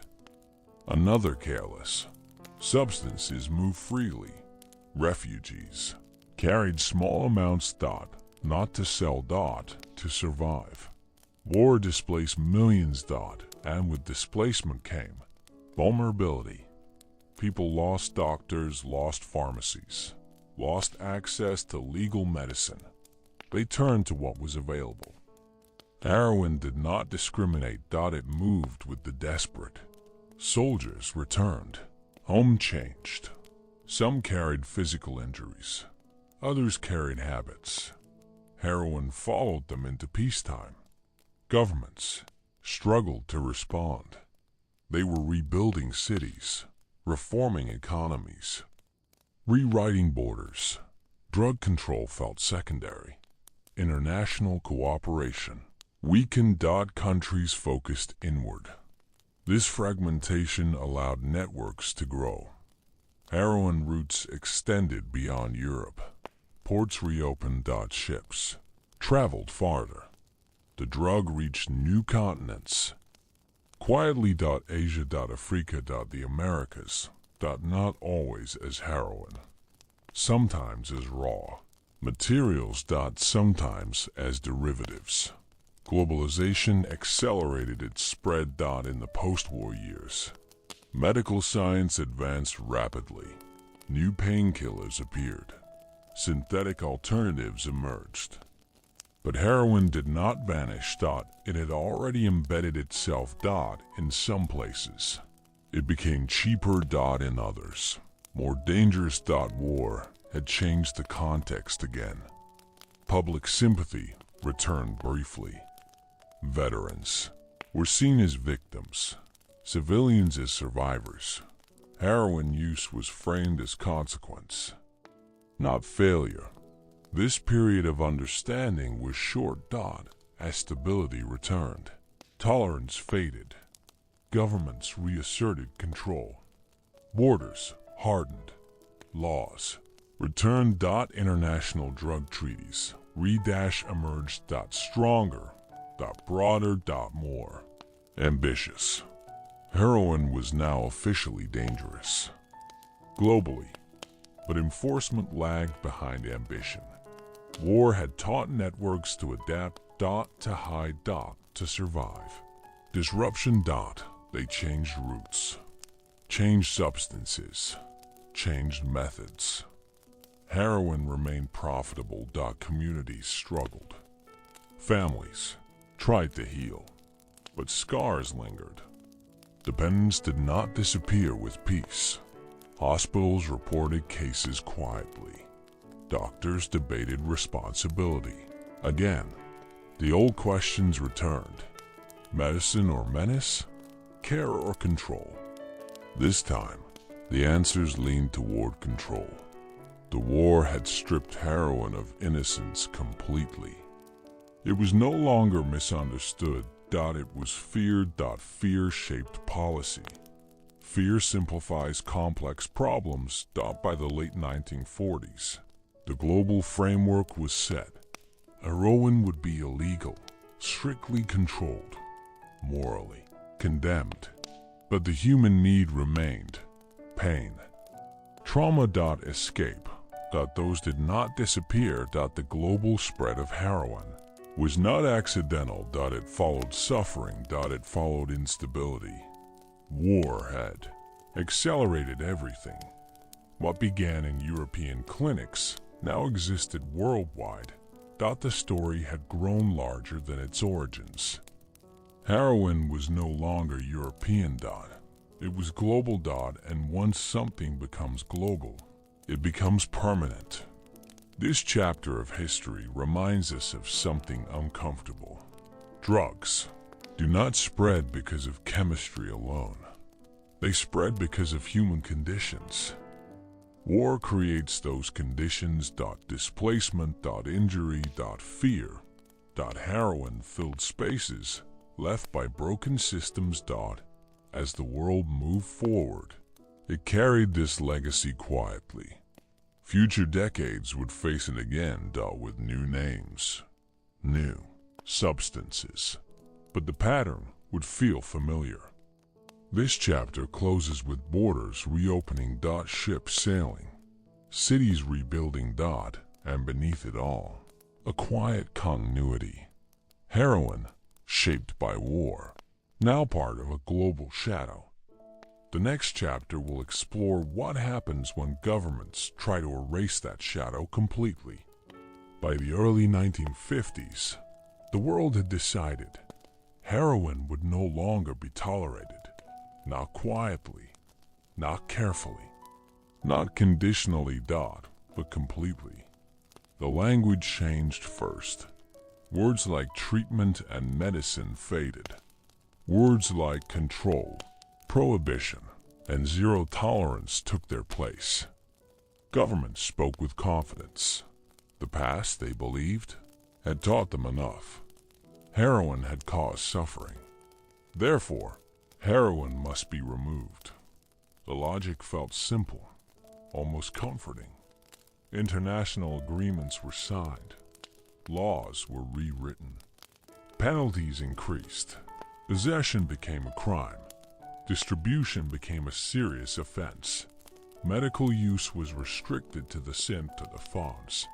another careless. Substances moved freely. Refugees carried small amounts. Not to sell. To survive. War displaced millions. And with displacement came vulnerability. People lost doctors, lost pharmacies, lost access to legal medicine. They turned to what was available. Heroin did not discriminate. It moved with the desperate. Soldiers returned. Home changed. Some carried physical injuries. Others carried habits. Heroin followed them into peacetime. Governments struggled to respond. They were rebuilding cities, reforming economies, rewriting borders. Drug control felt secondary. International cooperation weakened. Countries focused inward. This fragmentation allowed networks to grow. Heroin routes extended beyond Europe. Ports reopened. Ships traveled farther. The drug reached new continents. Quietly. Asia. Africa. The Americas. Not always as heroin. Sometimes as raw materials. Sometimes as derivatives. Globalization accelerated its spread. In the post-war years, medical science advanced rapidly. New painkillers appeared. Synthetic alternatives emerged. But heroin did not vanish. It had already embedded itself. In some places, it became cheaper. In others, more dangerous. War had changed the context again. Public sympathy returned briefly. Veterans were seen as victims, civilians as survivors. Heroin use was framed as consequence, not failure. This period of understanding was short. As stability returned, tolerance faded. Governments reasserted control. Borders hardened. Laws returned. International drug treaties emerged. Stronger. Broader. More ambitious. Heroin was now officially dangerous globally, but enforcement lagged behind ambition. War had taught networks to adapt. To hide. To survive. Disruption. They changed routes, changed substances, changed methods. Heroin remained profitable. Communities struggled. Families tried to heal, but scars lingered. Dependence did not disappear with peace. Hospitals reported cases quietly. Doctors debated responsibility. Again, the old questions returned. Medicine or menace? Care or control? This time, the answers leaned toward control. The war had stripped heroin of innocence completely. It was no longer misunderstood. It was feared. Fear shaped policy. Fear simplifies complex problems. By the late 1940s, the global framework was set. Heroin would be illegal, strictly controlled, morally condemned. But the human need remained. Pain. Trauma. Escape. Those did not disappear. The global spread of heroin was not accidental. It followed suffering. It followed instability. War had accelerated everything. What began in European clinics now existed worldwide. The story had grown larger than its origins. Heroin was no longer European. It was global. And once something becomes global, it becomes permanent. This chapter of history reminds us of something uncomfortable. Drugs do not spread because of chemistry alone. They spread because of human conditions. War creates those conditions. Displacement. Injury. Fear. Heroin filled spaces left by broken systems. As the world moved forward, it carried this legacy quietly. Future decades would face it again, with new names, new substances, but the pattern would feel familiar. This chapter closes with borders reopening, ships sailing, cities rebuilding, and beneath it all, a quiet continuity. Heroin, shaped by war, now part of a global shadow. The next chapter will explore what happens when governments try to erase that shadow completely. By the early 1950s, the world had decided heroin would no longer be tolerated. Not quietly, not carefully, not conditionally, but completely. The language changed first. Words like treatment and medicine faded. Words like control, prohibition, and zero tolerance took their place. Governments spoke with confidence. The past, they believed, had taught them enough. Heroin had caused suffering. Therefore, heroin must be removed. The logic felt simple, almost comforting. International agreements were signed. Laws were rewritten. Penalties increased. Possession became a crime. Distribution became a serious offense. Medical use was restricted to the farms.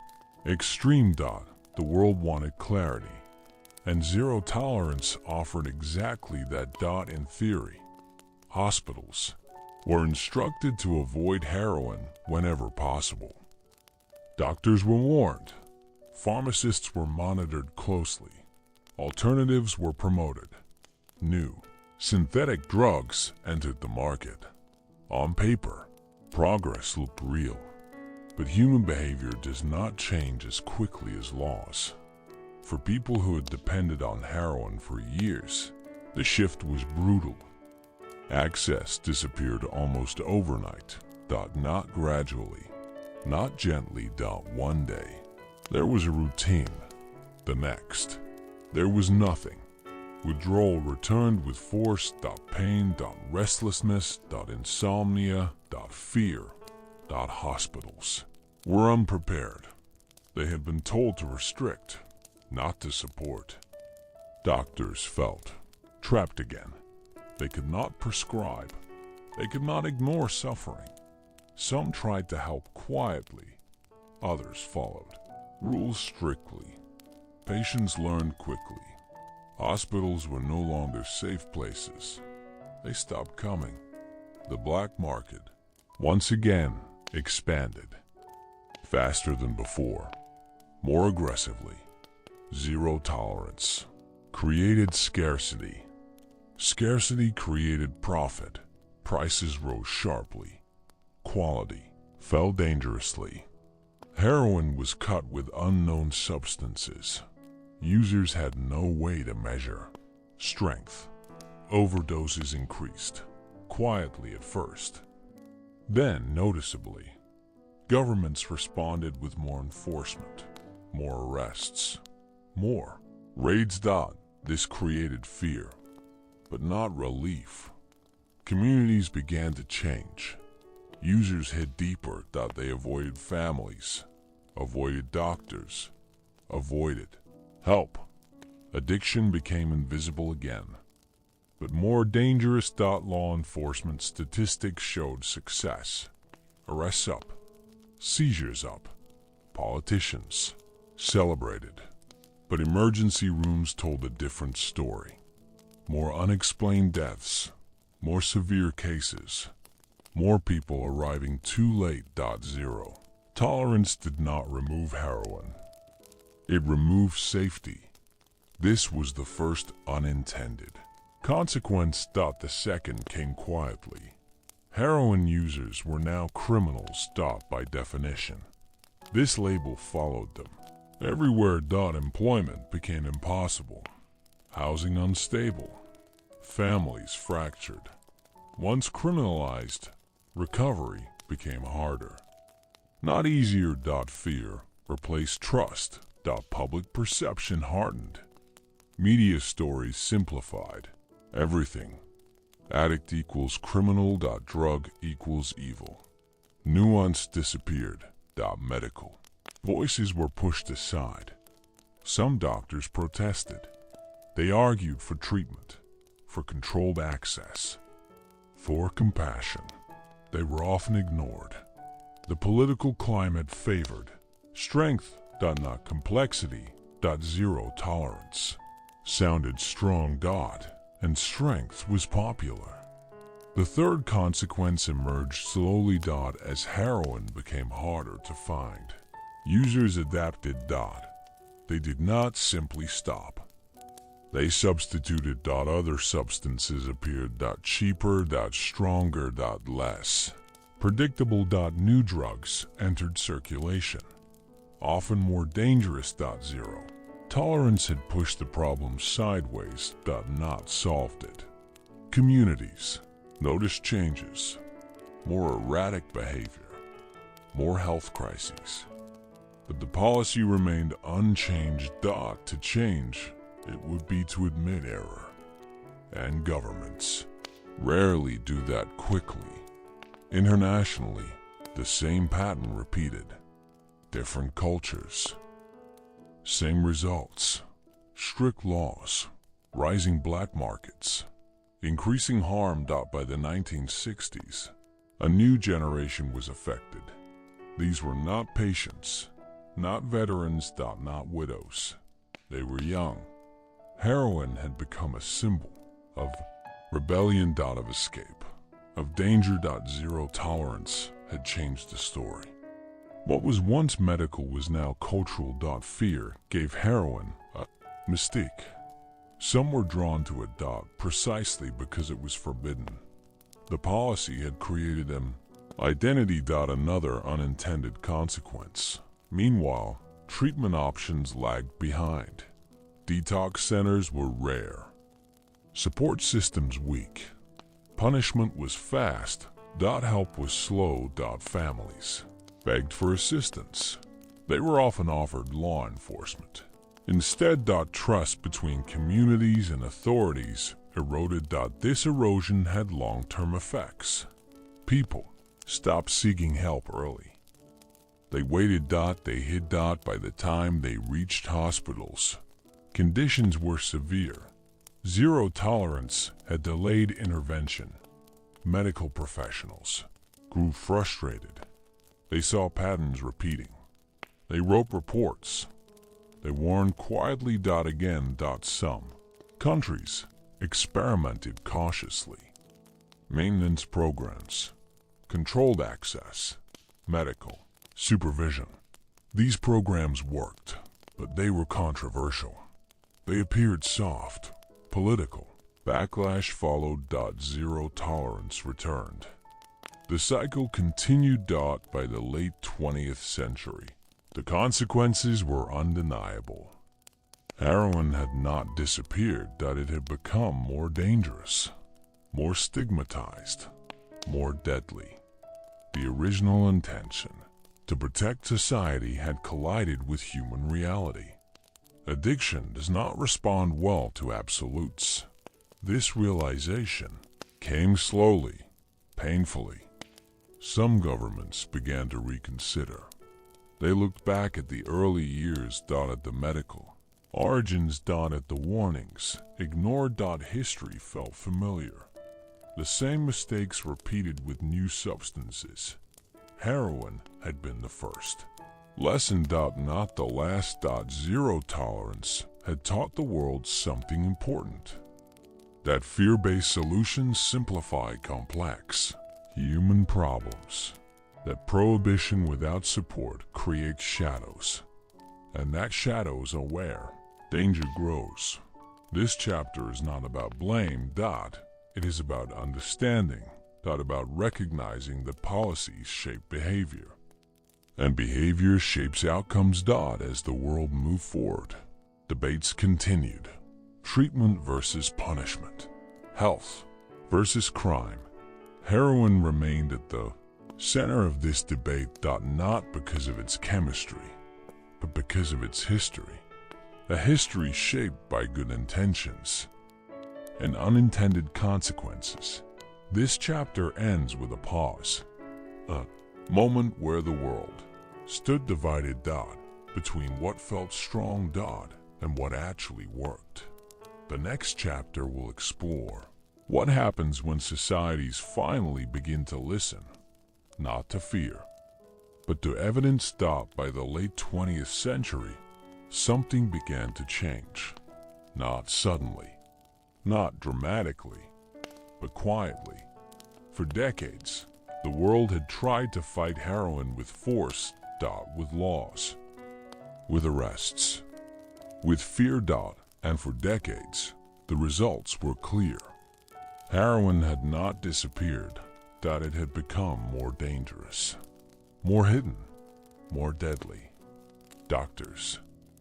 Extreme. The world wanted clarity. And zero tolerance offered exactly that. In theory, hospitals were instructed to avoid heroin whenever possible. Doctors were warned. Pharmacists were monitored closely. Alternatives were promoted. New, synthetic drugs entered the market. On paper, progress looked real. But human behavior does not change as quickly as laws. For people who had depended on heroin for years, the shift was brutal. Access disappeared almost overnight. Not gradually, not gently. One day, there was a routine. The next, there was nothing. Withdrawal returned with force. Pain. Restlessness. Insomnia. Fear. Hospitals were unprepared. They had been told to restrict, not to support. Doctors felt trapped again. They could not prescribe. They could not ignore suffering. Some tried to help quietly. Others followed rules strictly. Patients learned quickly. Hospitals were no longer safe places. They stopped coming. The black market, once again, expanded. Faster than before. More aggressively. Zero tolerance created scarcity. Scarcity created profit. Prices rose sharply. Quality fell dangerously. Heroin was cut with unknown substances. Users had no way to measure strength. Overdoses increased, quietly at first. Then, noticeably, governments responded with more enforcement, more arrests, more raids. This created fear, but not relief. Communities began to change. Users hid deeper. They avoided families, avoided doctors, avoided help. Addiction became invisible again. But more dangerous. Law enforcement statistics showed success. Arrests up, seizures up. Politicians celebrated. But emergency rooms told a different story. More unexplained deaths, more severe cases, more people arriving too late. Zero tolerance did not remove heroin. It removed safety. This was the first unintended consequence. The second came quietly. Heroin users were now criminals. By definition. This label followed them. Everywhere. Employment became impossible. Housing unstable. Families fractured. Once criminalized, recovery became harder. Not easier. Fear replaced trust. Public perception hardened. Media stories simplified everything. Addict equals criminal. Drug equals evil. Nuance disappeared. Medical. Voices were pushed aside. Some doctors protested. They argued for treatment, for controlled access, for compassion. They were often ignored. The political climate favored strength, not complexity, zero tolerance. Sounded strong, and strength was popular. The third consequence emerged slowly, as heroin became harder to find. Users adapted. They did not simply stop. They substituted. Other substances appeared. Cheaper, stronger, less predictable. New drugs entered circulation, often more dangerous. Zero tolerance had pushed the problem sideways. Not solved it. Communities noticed changes, more erratic behavior, more health crises. But the policy remained unchanged. To change, it would be to admit error. And governments rarely do that quickly. Internationally, the same pattern repeated. Different cultures, same results. Strict laws, rising black markets, increasing harm. By the 1960s, a new generation was affected. These were not patients, not veterans. Not widows. They were young. Heroin had become a symbol of rebellion. Of escape, of danger. Zero tolerance had changed the story. What was once medical was now cultural. Fear gave heroin a mystique. Some were drawn to it. Precisely because it was forbidden. The policy had created an identity. Another unintended consequence. Meanwhile, treatment options lagged behind. Detox centers were rare. Support systems weak. Punishment was fast. Help was slow. Families begged for assistance. They were often offered law enforcement. Instead, trust between communities and authorities eroded. This erosion had long-term effects. People stopped seeking help early. They waited. They hid. By the time they reached hospitals, conditions were severe. Zero tolerance had delayed intervention. Medical professionals grew frustrated. They saw patterns repeating. They wrote reports. They warned quietly. Again. Some countries experimented cautiously. Maintenance programs, controlled access, medical supervision. These programs worked, but they were controversial. They appeared soft, political. Backlash followed. Zero tolerance returned. The cycle continued. By the late 20th century, the consequences were undeniable. Heroin had not disappeared. It had become more dangerous, more stigmatized, more deadly. The original intention, to protect society, had collided with human reality. Addiction does not respond well to absolutes. This realization came slowly, painfully. Some governments began to reconsider. They looked back at the early years. At the medical origins. At the warnings. Ignored. History felt familiar. The same mistakes repeated with new substances. Heroin had been the first. Lesson. Not the last. Zero tolerance had taught the world something important. That fear-based solutions simplify complex human problems. That prohibition without support creates shadows. And that shadows are where danger grows. This chapter is not about blame. It is about understanding. About recognizing that policies shape behavior. And behavior shapes outcomes. As the world moved forward, debates continued. Treatment versus punishment. Health versus crime. Heroin remained at the center of this debate. Not because of its chemistry, but because of its history. A history shaped by good intentions and unintended consequences. This chapter ends with a pause, a moment where the world stood divided between what felt strong and what actually worked. The next chapter will explore what happens when societies finally begin to listen, not to fear, but to evidence. By the late 20th century, something began to change. Not suddenly, not dramatically, but quietly. For decades, the world had tried to fight heroin with force, with laws, with arrests, with fear. And for decades, the results were clear. Heroin had not disappeared, it had become more dangerous, more hidden, more deadly. Doctors,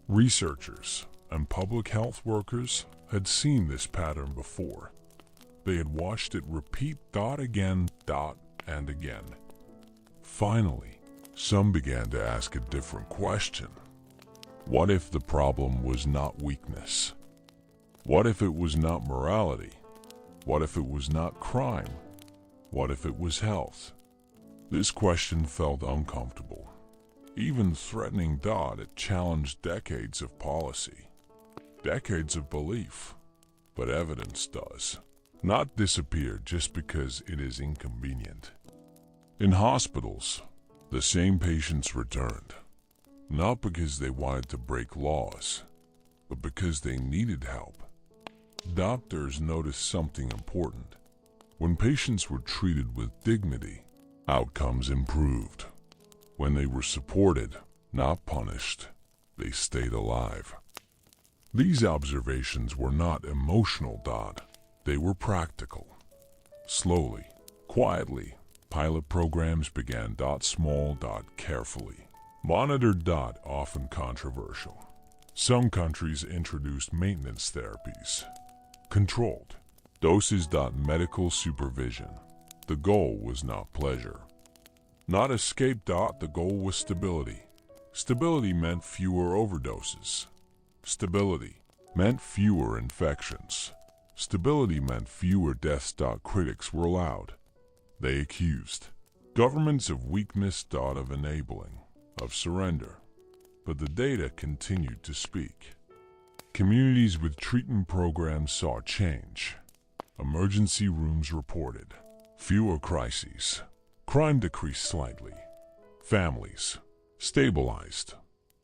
researchers, and public health workers had seen this pattern before. They had watched it repeat again and again. Finally, some began to ask a different question. What if the problem was not weakness? What if it was not morality? What if it was not crime? What if it was health? This question felt uncomfortable, even threatening. It challenged decades of policy, decades of belief. But evidence does not disappear just because it is inconvenient. In hospitals, the same patients returned, not because they wanted to break laws, but because they needed help. Doctors noticed something important. When patients were treated with dignity, outcomes improved. When they were supported, not punished, they stayed alive. These observations were not emotional. They were practical. Slowly, quietly, pilot programs began. Small, carefully monitored. Often controversial. Some countries introduced maintenance therapies, controlled doses. Medical supervision. The goal was not pleasure, not escape. The goal was stability. Stability meant fewer overdoses. Stability meant fewer infections. Stability meant fewer deaths. Critics were loud. They accused governments of weakness. Of enabling, of surrender. But the data continued to speak. Communities with treatment programs saw change. Emergency rooms reported fewer crises. Crime decreased slightly. Families stabilized.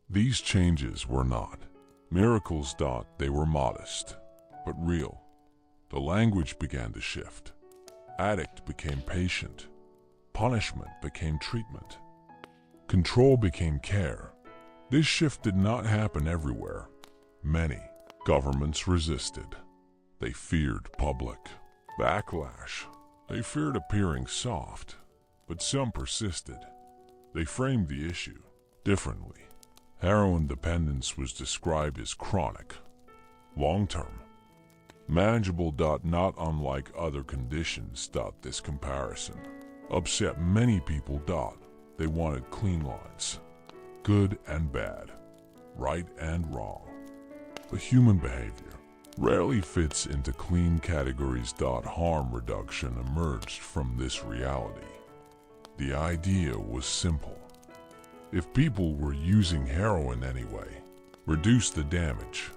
These changes were not miracles. They were modest, but real. The language began to shift. Addict became patient. Punishment became treatment. Control became care. This shift did not happen everywhere. Many governments resisted. They feared public backlash. They feared appearing soft. But some persisted. They framed the issue differently. Heroin dependence was described as chronic, long-term, manageable. Not unlike other conditions. This comparison upset many people. They wanted clean lines, good and bad, right and wrong. But human behavior rarely fits into clean categories. Harm reduction emerged from this reality. The idea was simple. If people were using heroin anyway, reduce the damage.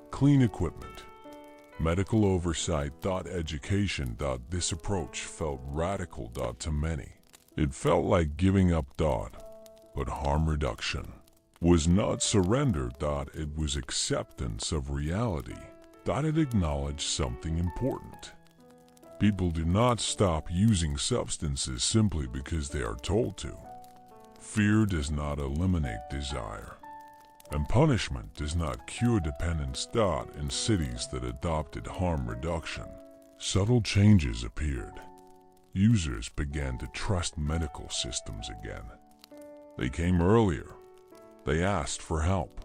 Clean equipment, medical oversight. Education. This approach felt radical. To many, it felt like giving up. But harm reduction was not surrender. It was acceptance of reality. It acknowledged something important. People do not stop using substances simply because they are told to. Fear does not eliminate desire, and punishment does not cure dependence. In cities that adopted harm reduction, subtle changes appeared. Users began to trust medical systems again. They came earlier. They asked for help.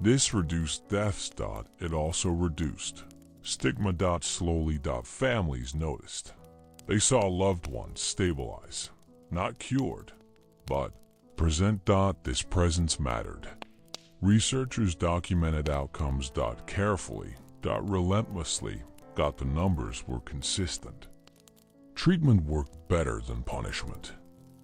This reduced deaths. It also reduced stigma. Slowly. Families noticed. They saw loved ones stabilize, not cured, but present. This presence mattered. Researchers documented outcomes. Carefully. Relentlessly. The numbers were consistent. Treatment worked better than punishment.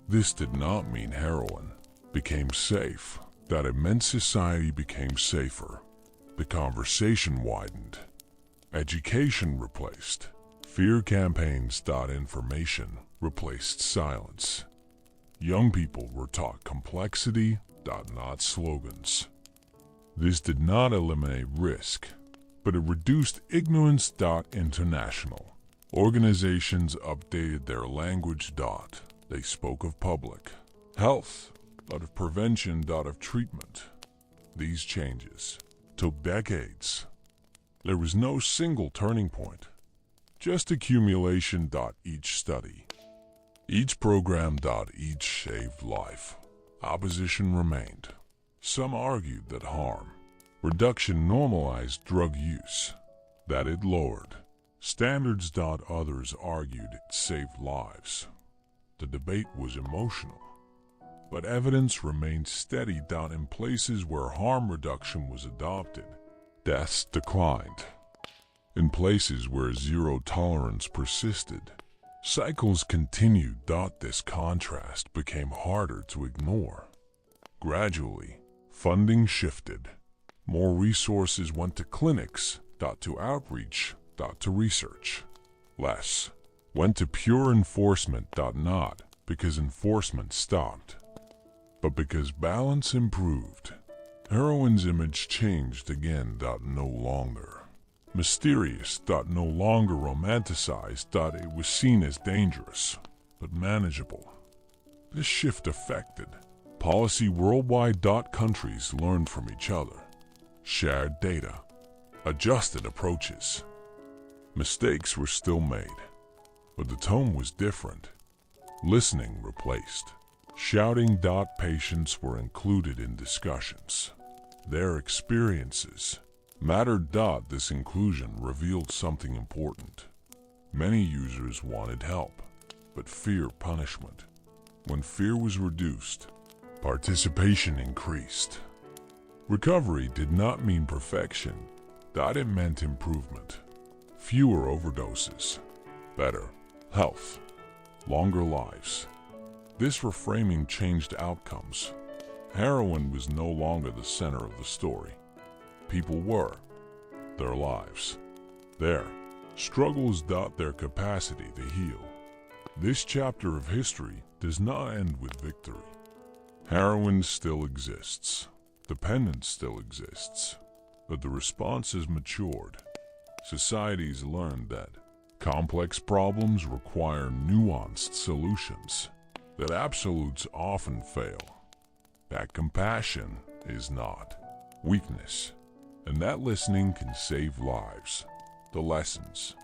This did not mean heroin became safe. That immense society became safer. The conversation widened. Education replaced fear campaigns. Information replaced silence. Young people were taught complexity, not slogans. This did not eliminate risk, but it reduced ignorance. International organizations updated their language. They spoke of public health, of prevention, of treatment. These changes took decades. There was no single turning point, just accumulation. Each study, each program. Each saved life. Opposition remained. Some argued that harm reduction normalized drug use, that it lowered standards. Others argued it saved lives. The debate was emotional, but evidence remained steady. In places where harm reduction was adopted, deaths declined. In places where zero tolerance persisted, cycles continued. This contrast became harder to ignore. Gradually, funding shifted. More resources went to clinics, to outreach, to research. Less went to pure enforcement. Not because enforcement stopped, but because balance improved. Heroin's image changed again. No longer mysterious. No longer romanticized. It was seen as dangerous, but manageable. This shift affected policy worldwide. Countries learned from each other, shared data, adjusted approaches. Mistakes were still made, but the tone was different. Listening replaced shouting. Patients were included in discussions. Their experiences mattered. This inclusion revealed something important. Many users wanted help, but feared punishment. When fear was reduced, participation increased. Recovery did not mean perfection. It meant improvement. Fewer overdoses, better health, longer lives. This reframing changed outcomes. Heroin was no longer the center of the story. People were. Their lives. Their struggles. Their capacity to heal. This chapter of history does not end with victory. Heroin still exists. Dependence still exists. But the response has matured. Societies learned that complex problems require nuanced solutions, that absolutes often fail, that compassion is not weakness, and that listening can save lives. The lessons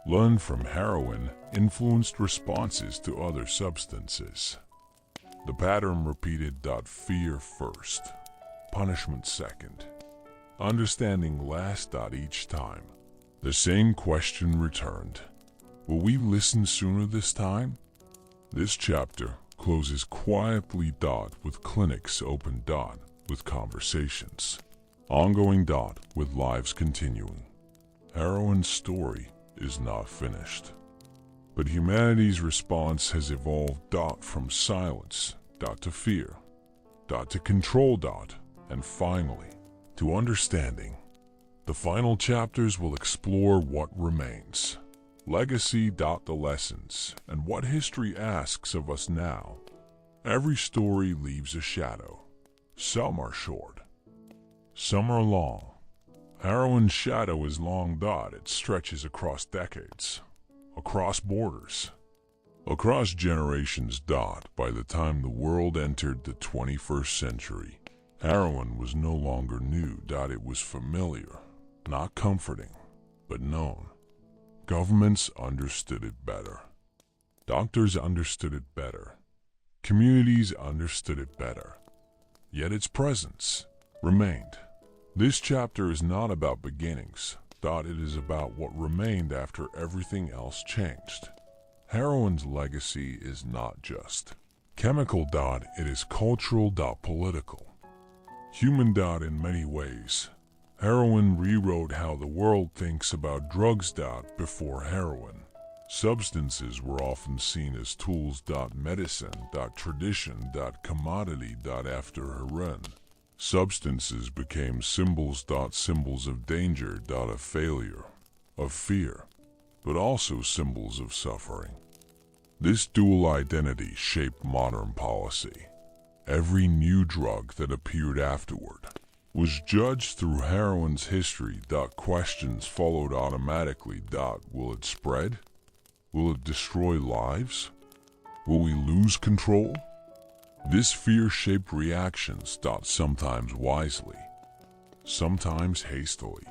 learned from heroin influenced responses to other substances. The pattern repeated. Fear first, punishment second, understanding last. Each time, the same question returned. Will we listen sooner this time? This chapter closes quietly. With clinics open. With conversations ongoing. With lives continuing. Heroin's story is not finished, but humanity's response has evolved. From silence. To fear. To control. And finally, to understanding. The final chapters will explore what remains, legacy. The lessons, and what history asks of us now. Every story leaves a shadow. Some are short, some are long. Heroin's shadow is long. It stretches across decades, across borders, across generations. By the time the world entered the 21st century, heroin was no longer new. It was familiar, not comforting, but known. Governments understood it better. Doctors understood it better. Communities understood it better. Yet its presence remained. This chapter is not about beginnings. It is about what remained after everything else changed. Heroin's legacy is not just chemical. It is cultural. Political. Human. In many ways, heroin rewrote how the world thinks about drugs. Before heroin, Substances were often seen as tools. Medicine. Tradition. Commodity. After Heroin, substances became symbols. Symbols of danger. Of failure, of fear, but also symbols of suffering. This dual identity shaped modern policy. Every new drug that appeared afterward was judged through heroin's history. Questions followed automatically. Will it spread? Will it destroy lives? Will we lose control? This fear shaped reactions. Sometimes wisely, sometimes hastily.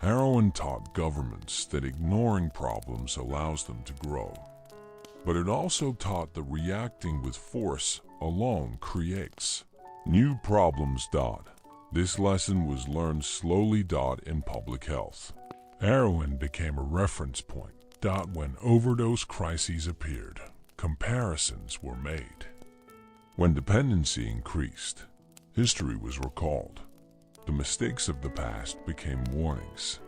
Heroin taught governments that ignoring problems allows them to grow. But it also taught that reacting with force alone creates new problems. This lesson was learned slowly. In public health, heroin became a reference point. When overdose crises appeared, comparisons were made. When dependency increased, history was recalled. The mistakes of the past became warnings.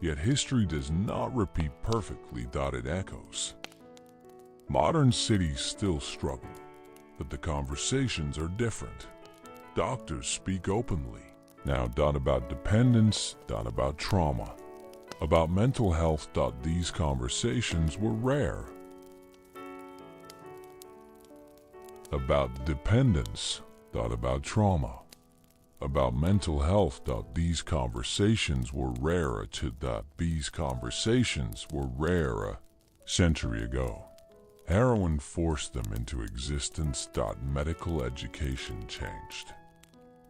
Yet history does not repeat perfectly. It echoes. Modern cities still struggle, but the conversations are different. Doctors speak openly now. About dependence. About trauma. About mental health. These conversations were rare. About dependence. About trauma. About mental health. These conversations were rarer. These conversations were rare a century ago. Heroin forced them into existence. Medical education changed.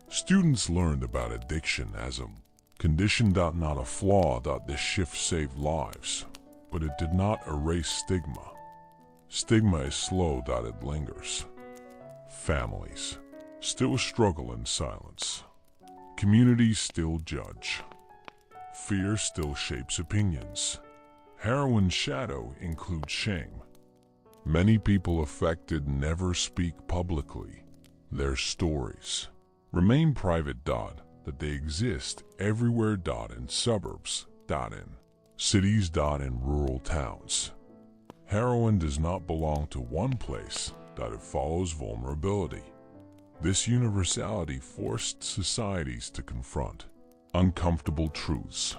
Students learned about addiction as a condition. Not a flaw. This shift saved lives, but it did not erase stigma. Stigma is slow. It lingers. Families still struggle in silence. Communities still judge. Fear still shapes opinions. Heroin's shadow includes shame. Many people affected never speak publicly. Their stories remain private. That they exist everywhere. In suburbs. In cities. In rural towns. Heroin does not belong to one place. It follows vulnerability. This universality forced societies to confront uncomfortable truths.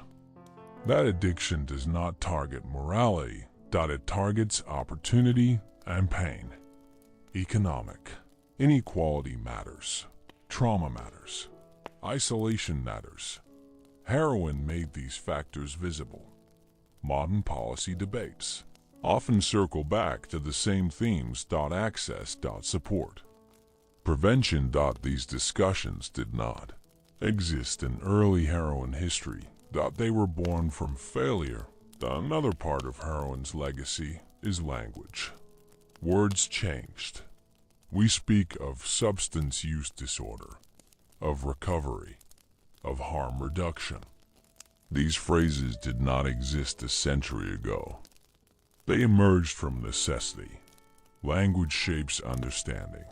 That addiction does not target morality. It targets opportunity and pain. Economic inequality matters. Trauma matters. Isolation matters. Heroin made these factors visible. Modern policy debates often circle back to the same themes. Access. Support. Prevention. These discussions did not exist in early heroin history. They were born from failure. Another part of heroin's legacy is language. Words changed. We speak of substance use disorder, of recovery, of harm reduction. These phrases did not exist a century ago. They emerged from necessity. Language shapes understanding.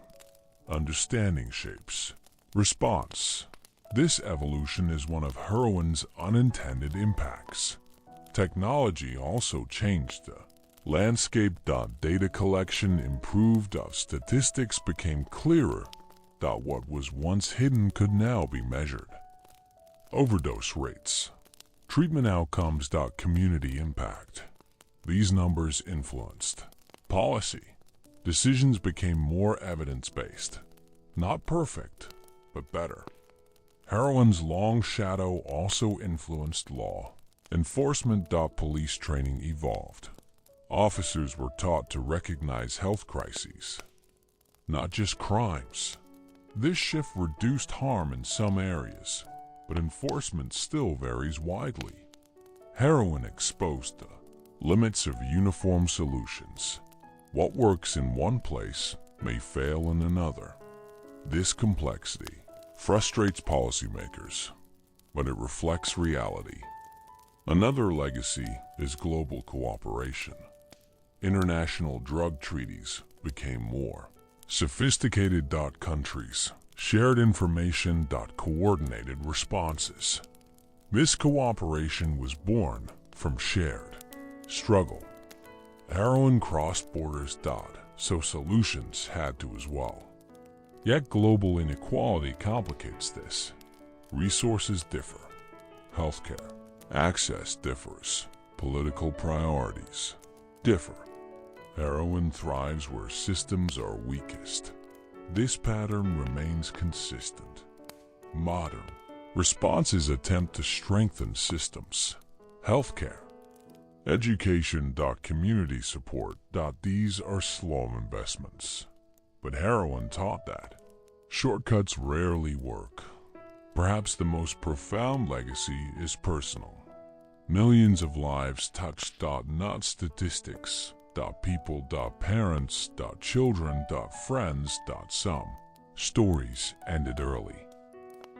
Understanding shapes response. This evolution is one of heroin's unintended impacts. Technology also changed the landscape. Data collection improved. Statistics became clearer. What was once hidden could now be measured. Overdose rates. Treatment outcomes. Community impact. These numbers influenced policy. Decisions became more evidence-based. Not perfect, but better. Heroin's long shadow also influenced law enforcement. Police training evolved. Officers were taught to recognize health crises, not just crimes. This shift reduced harm in some areas, but enforcement still varies widely. Heroin exposed the limits of uniform solutions. What works in one place may fail in another. This complexity frustrates policymakers, but it reflects reality. Another legacy is global cooperation. International drug treaties became more sophisticated. Countries shared information. Coordinated responses. This cooperation was born from shared struggle. Heroin crossed borders. So solutions had to as well. Yet global inequality complicates this. Resources differ. Healthcare access differs. Political priorities differ. Heroin thrives where systems are weakest. This pattern remains consistent. Modern responses attempt to strengthen systems. Healthcare, education, community support. These are slow investments. But heroin taught that shortcuts rarely work. Perhaps the most profound legacy is personal. Millions of lives touched. Not statistics. People. Parents. Children. Friends. Some stories ended early.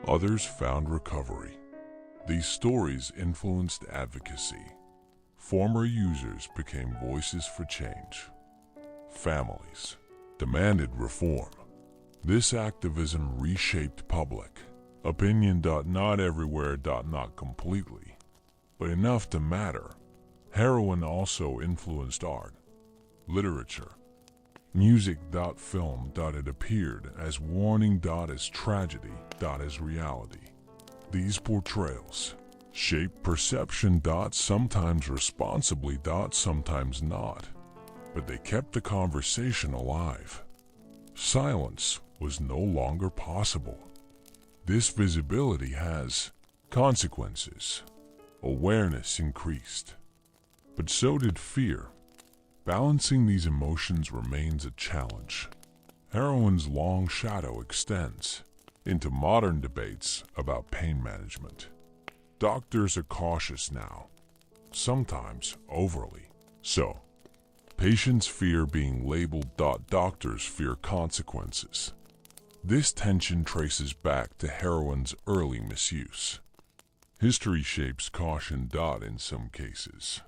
Others found recovery. These stories influenced advocacy. Former users became voices for change. Families demanded reform. This activism reshaped public opinion. Not everywhere. Not completely, but enough to matter. Heroin also influenced art, literature, music. Film. It appeared as warning. As tragedy. As reality. These portrayals shape perception. Sometimes responsibly. Sometimes not. But they kept the conversation alive. Silence was no longer possible. This visibility has consequences. Awareness increased. But so did fear. Balancing these emotions remains a challenge. Heroin's long shadow extends into modern debates about pain management. Doctors are cautious now, sometimes overly so. Patients fear being labeled. Doctors fear consequences. This tension traces back to heroin's early misuse. History shapes caution. In some cases,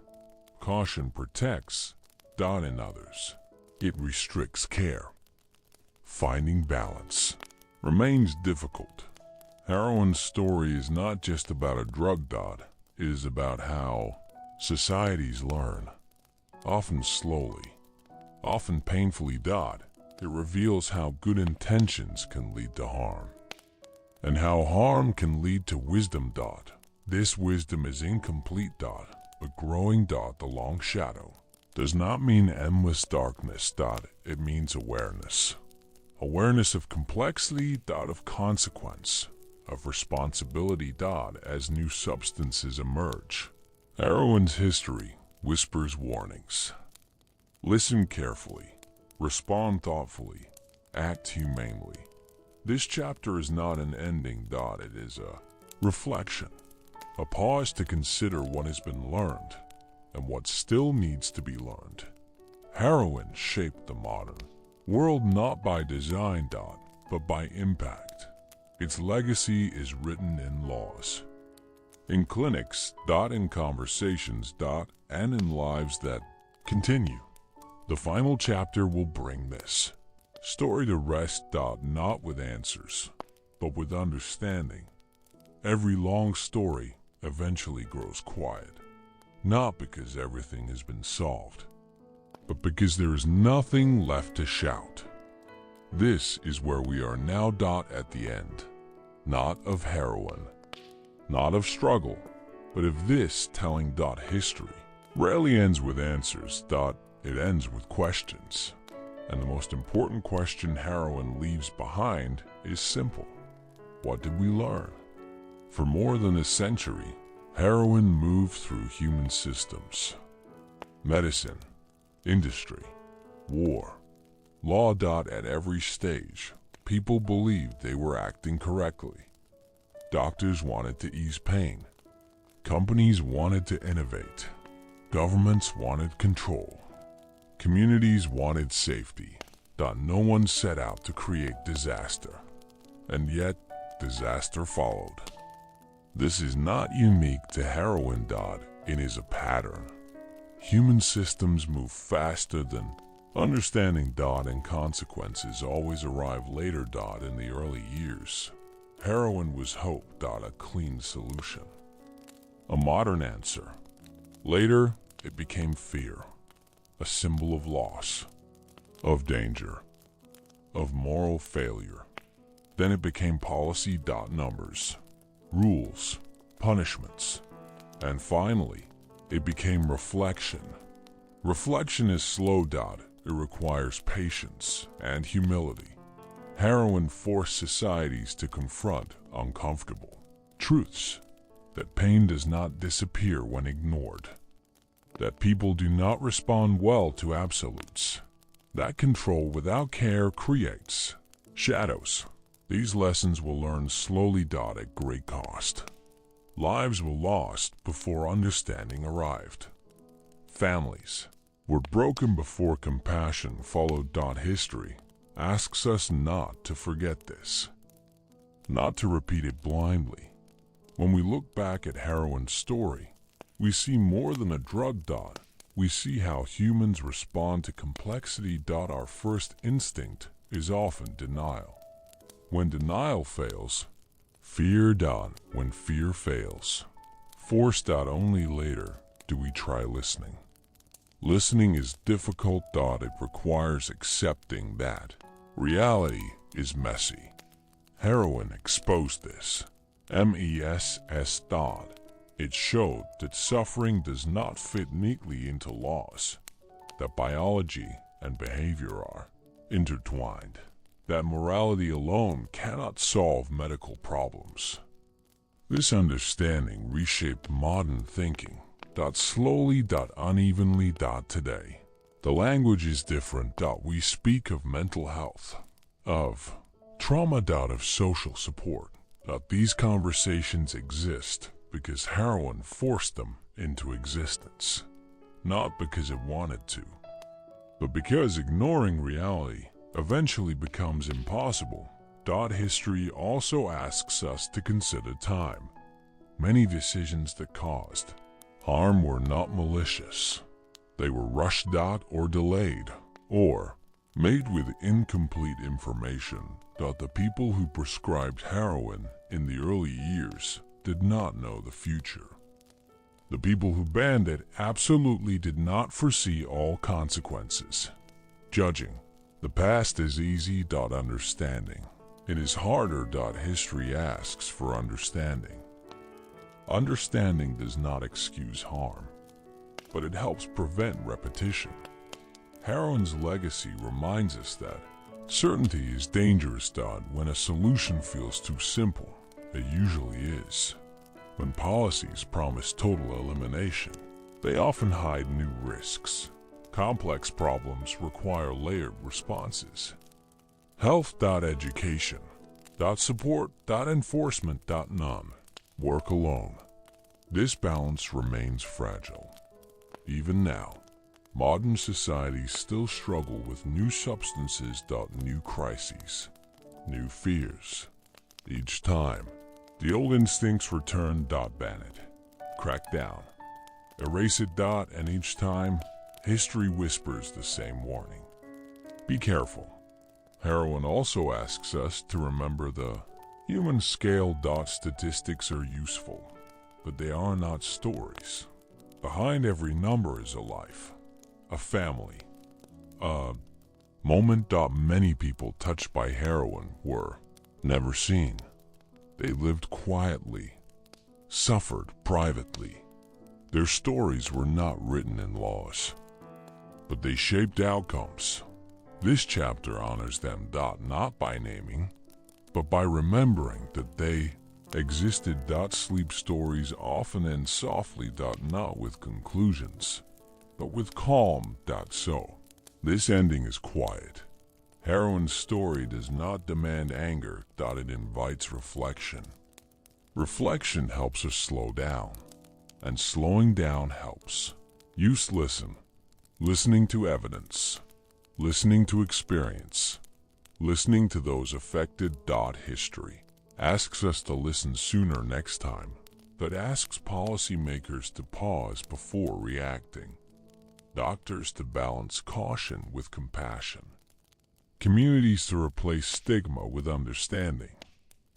caution protects. In others, it restricts care. Finding balance remains difficult. Heroin's story is not just about a drug. It is about how societies learn, often slowly, often painfully. It reveals how good intentions can lead to harm, and how harm can lead to wisdom. This wisdom is incomplete. But growing. The long shadow does not mean endless darkness. It means awareness. Awareness of complexity. Of consequence, of responsibility. As new substances emerge. Heroin's history whispers warnings. Listen carefully. Respond thoughtfully. Act humanely. This chapter is not an ending. It is a reflection. A pause to consider what has been learned and what still needs to be learned. Heroin shaped the modern world not by design. But by impact. Its legacy is written in laws, in clinics. In conversations. And in lives that continue. The final chapter will bring this story to rest. Not with answers, but with understanding. Every long story eventually grows quiet. Not because everything has been solved, but because there is nothing left to shout. This is where we are now. At the end, not of heroin, not of struggle, but of this telling. History rarely ends with answers. It ends with questions. And the most important question heroin leaves behind is simple. What did we learn? For more than a century, heroin moved through human systems. Medicine, industry, war, law. At every stage, people believed they were acting correctly. Doctors wanted to ease pain. Companies wanted to innovate. Governments wanted control. Communities wanted safety. No one set out to create disaster. And yet, disaster followed. This is not unique to heroin. It is a pattern. Human systems move faster than understanding. And consequences always arrive later. In the early years, heroin was hope. A clean solution, a modern answer. Later, it became fear. a symbol of loss, of danger, of moral failure. Then it became policy. Numbers, rules, punishments, and finally, it became reflection. Reflection is slow. It requires patience and humility. Heroin forced societies to confront uncomfortable truths, that pain does not disappear when ignored, that people do not respond well to absolutes, that control without care creates shadows. These lessons were learned slowly. At great cost. Lives were lost before understanding arrived. Families were broken before compassion followed. History asks us not to forget this, not to repeat it blindly. When we look back at Heroin's story, we see more than a drug. We see how humans respond to complexity. Our first instinct is often denial. When denial fails, fear. When fear fails, force. Only later do we try listening. Listening is difficult. It requires accepting that reality is messy. Heroin exposed this. MESS. It showed that suffering does not fit neatly into laws, that biology and behavior are intertwined, that morality alone cannot solve medical problems. This understanding reshaped modern thinking. Slowly. Unevenly. Today, the language is different. We speak of mental health, of trauma. Of social support. These conversations exist because heroin forced them into existence, not because it wanted to, but because ignoring reality eventually becomes impossible. History also asks us to consider time. Many decisions that caused harm were not malicious. They were rushed. Or delayed, or made with incomplete information. The people who prescribed heroin in the early years did not know the future. The people who banned it absolutely did not foresee all consequences. Judging the past is easy. Understanding it is harder. History asks for understanding. Understanding does not excuse harm, but it helps prevent repetition. Heroin's legacy reminds us that certainty is dangerous. When a solution feels too simple, it usually is. When policies promise total elimination, they often hide new risks. Complex problems require layered responses. Health. Education. Support. Enforcement. None work alone. This balance remains fragile. Even now, modern societies still struggle with new substances. New crises, new fears. Each time, the old instincts return. Ban it, crack down, erase it. And each time, history whispers the same warning. Be careful. Heroin also asks us to remember the human scale. Statistics are useful, but they are not stories. Behind every number is a life, a family, a moment. Many people touched by heroin were never seen. They lived quietly, suffered privately. Their stories were not written in laws, but they shaped outcomes. This chapter honors them. Not by naming, but by remembering that they existed. Sleep stories often end softly. Not with conclusions, but with calm. So, this ending is quiet. Heroin's story does not demand anger. It invites reflection. Reflection helps us slow down, and slowing down helps. Listening to evidence, listening to experience, listening to those affected. History asks us to listen sooner next time, but asks policymakers to pause before reacting, doctors to balance caution with compassion, communities to replace stigma with understanding.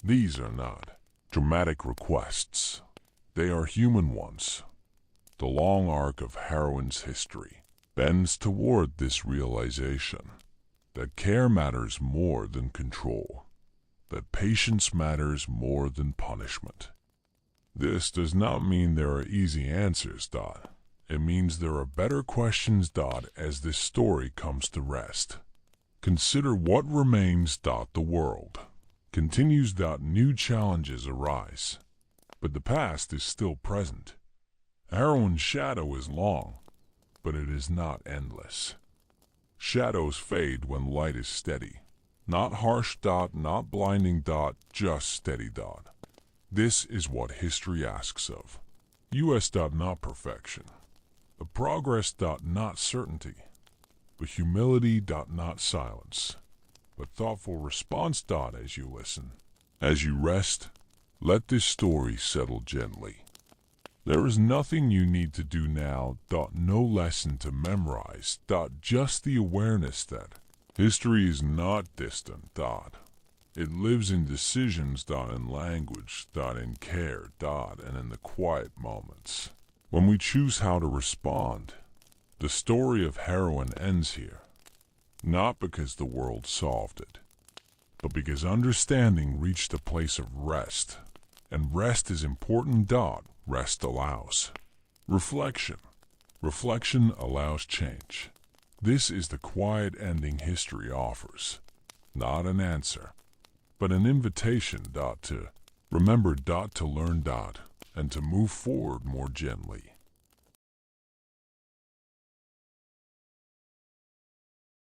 These are not dramatic requests. They are human ones. The long arc of heroin's history bends toward this realization that care matters more than control, that patience matters more than punishment. This does not mean there are easy answers. It means there are better questions. As this story comes to rest, consider what remains. The world continues. New challenges arise, but the past is still present. Heroin's shadow is long, but it is not endless. Shadows fade when light is steady. Not harsh. Not blinding. Just steady. This is what history asks of us. Not perfection, but progress. Not certainty, but humility. Not silence, but thoughtful response. As you listen, as you rest, let this story settle gently. There is nothing you need to do now. No lesson to memorize. Just the awareness that history is not distant. It lives in decisions. In language. In care. And in the quiet moments when we choose how to respond. The story of Heroin ends here, not because the world solved it, but because understanding reached a place of rest. And rest is important. Rest allows reflection. Reflection allows change. This is the quiet ending history offers. Not an answer, but an invitation. To remember. To learn. And to move forward more gently.